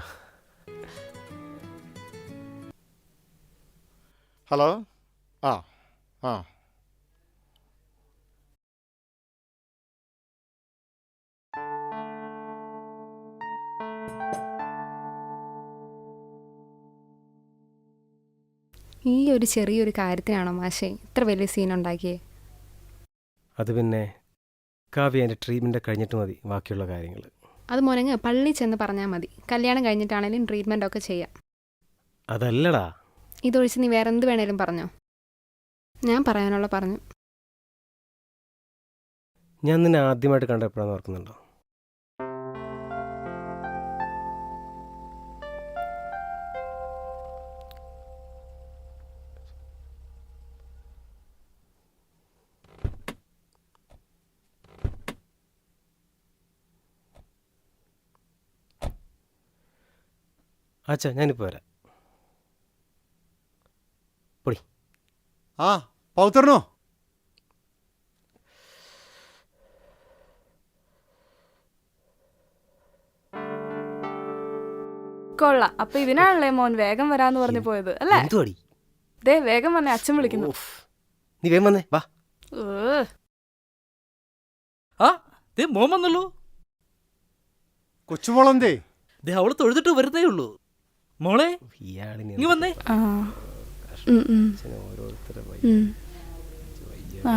ഹലോ. ആ ആ ഈ ഒരു ചെറിയൊരു കാര്യത്തിനാണോ മാഷേ ഇത്ര വലിയ സീൻ ഉണ്ടാക്കിയേ? അത് പിന്നെ കാവ്യ എൻ്റെ ട്രീറ്റ്മെൻറ്റ് കഴിഞ്ഞിട്ട് മതി ബാക്കിയുള്ള കാര്യങ്ങൾ. അത് മോനങ്ങ് പള്ളി ചെന്ന് പറഞ്ഞാൽ മതി. കല്യാണം കഴിഞ്ഞിട്ടാണേലും ട്രീറ്റ്മെൻ്റ് ഒക്കെ ചെയ്യാം. അതല്ലടാ, ഇതൊഴിച്ച് നീ വേറെ എന്ത് വേണേലും പറഞ്ഞോ. ഞാൻ പറയാനുള്ള പറഞ്ഞു. ഞാൻ നിന്നെ ആദ്യമായിട്ട് കണ്ട എപ്പോഴാന്ന് ഓർക്കുന്നുണ്ടോ? അച്ഛാ ഞാനിപ്പോൾ വരാം. പൊടി. ആ പൗത്രനോ? കൊള്ളാം. അപ്പൊ ഇതിനാണല്ലേ മോൻ വേഗം വരാന്ന് പറഞ്ഞു പോയത് അല്ലേ? എന്തുവാടി? ദേ വേഗം വന്നേ, അച്ഛൻ വിളിക്കുന്നു. നീ വേഗം വന്നേ, വാ. മോൻ വന്നല്ലോ. കൊച്ചുമോളെന്തേ? അവള് തൊഴുതിട്ട് വരുന്നേ ഉള്ളൂ. മോളെ ഇങ്ങ് വന്നേ.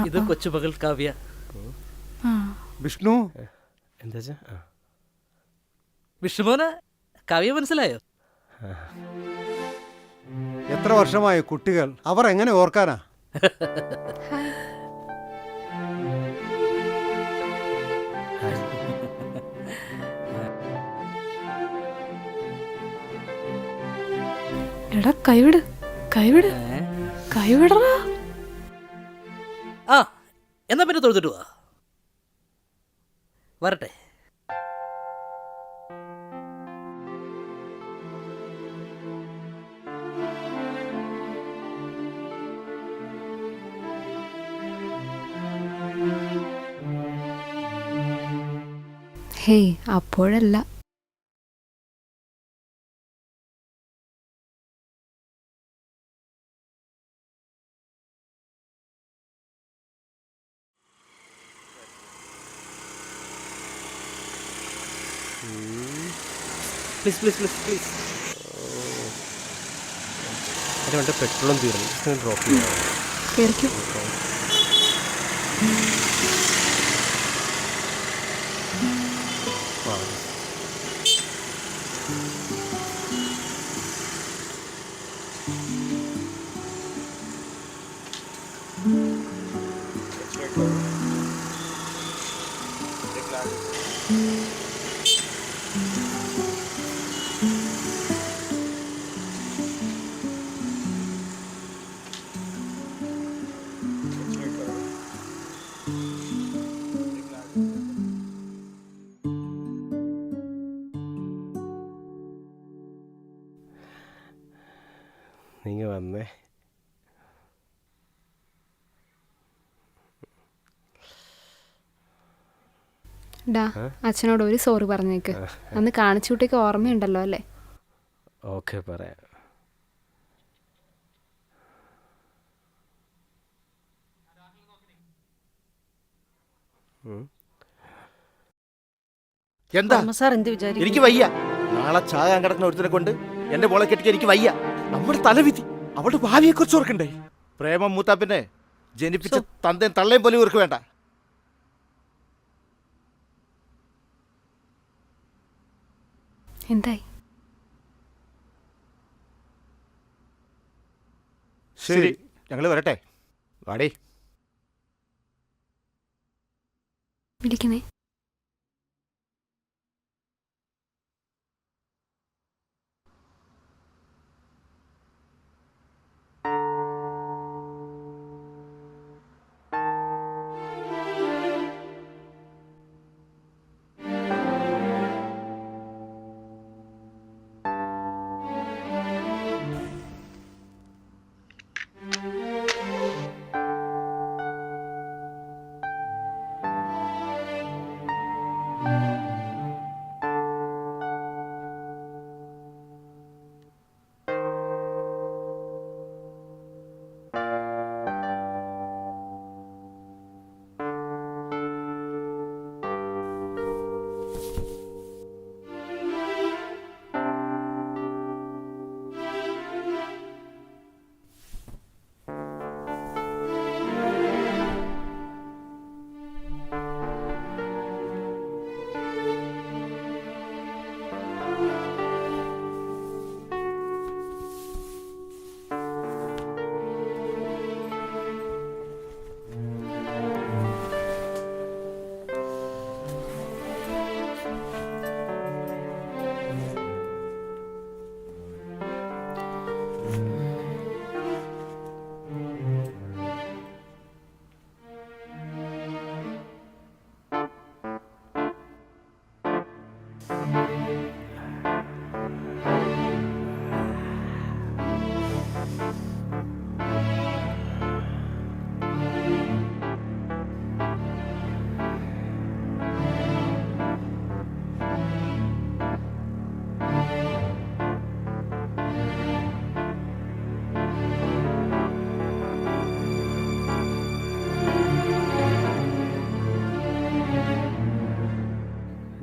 ഇത് കൊച്ചുമകൾ കാവ്യ. വിഷ്ണു. എന്താ വിഷ്ണുമോന് കാവ്യ മനസ്സിലായോ? എത്ര വർഷമായി കുട്ടികൾ, അവർ എങ്ങനെ ഓർക്കാനാ? എടാ കൈവിട്, കൈവിട്, കൈവിടറാ. ആ എന്നാ പിന്നെ തൊഴുതിട്ട് വാ. വരട്ടെ. ഹേയ് അപ്പോഴല്ല. Please please please please. എൻ്റെ വണ്ടി പെട്രോളും തീർന്നു. ഡ്രോപ്പ് ചെയ്യാം. നിങ്ങൾ വന്നേ. ഡാ അച്ഛനോട് ഒരു സോറി പറഞ്ഞേക്ക്. അന്ന് കാണിച്ചു കുട്ടിക്ക് ഓർമ്മയുണ്ടല്ലോ അല്ലേ? ഓക്കെ പറയാം. എന്താ സാർ എന്ത് വിചാരിക്കും? എനിക്ക് വയ്യ. നാളെ ചാകാൻ കിടക്കുന്ന ഒരുത്തിനെ കൊണ്ട് എന്റെ മോളെ കെട്ടിക്കാൻ എനിക്ക് വയ്യ. നമ്മുടെ തലവിധി. അവളുടെ ഭാവിയെ കുറിച്ച് ഓർക്കണ്ടേ? പ്രേമം മൂത്താപ്പിന്നെ ജനിപ്പിച്ച തന്തയും തള്ളയും പോലും ഇവർക്ക് വേണ്ട. എന്തായി? ശരി, ഞങ്ങൾ വരട്ടെ. വാടി. വിളിക്കണേ.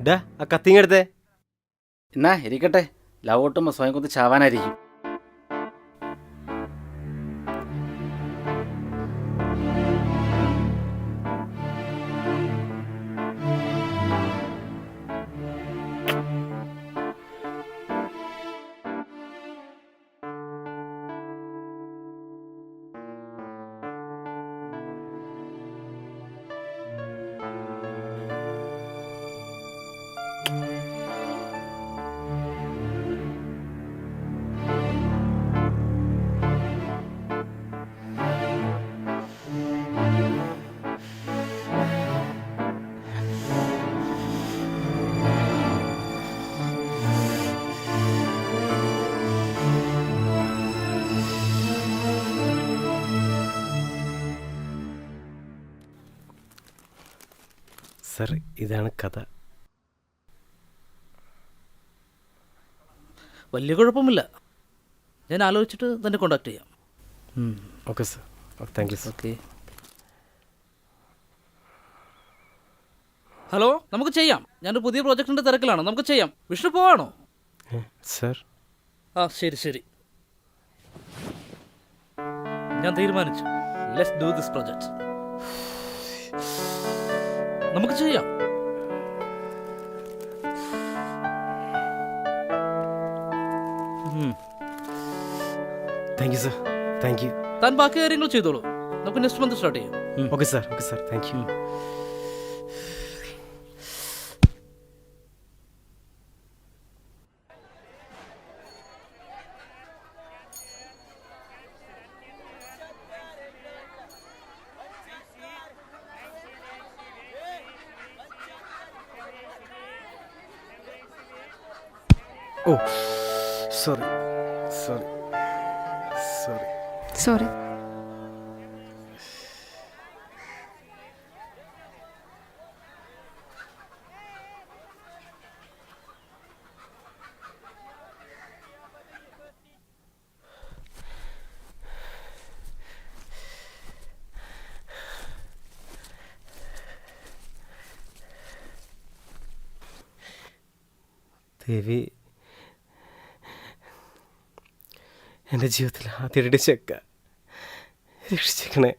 ഡാ ആ കത്തിങ്ങെടുത്തേ. എന്നാ ഇരിക്കട്ടെ. ലവ് ഒട്ടുമ്പോൾ സ്വയം കൊത്തി ചാവാനായിരിക്കും. സർ, ഇതാണ് കഥ. വലിയ കുഴപ്പമില്ല. ഞാൻ ആലോചിച്ചിട്ട് തന്നെ കോണ്ടാക്ട് ചെയ്യാം. Okay sir. Thank you sir. Okay. Hello, നമുക്ക് ചെയ്യാം. ഞാനൊരു പുതിയ പ്രോജക്റ്റിൻ്റെ തിരക്കിലാണ്. നമുക്ക് ചെയ്യാം. വിഷ്ണു പോവാണോ? സർ. ആ ശരി ശരി, ഞാൻ തീരുമാനിച്ചു. Let's do this project. നമുക്ക് ചെയ്യാം. Thank you sir, thank you. താൻ ബാക്കി കാര്യങ്ങൾ ചെയ്തോളൂ. നമുക്ക് നെക്സ്റ്റ് മന്ത് സ്റ്റാർട്ട് ചെയ്യാം. Okay sir, thank you. Oh sorry. Sorry. Devi, എൻ്റെ ജീവിതത്തിൽ ആദ്യമായിട്ട് ചെക്ക രക്ഷിച്ചേക്കണേ.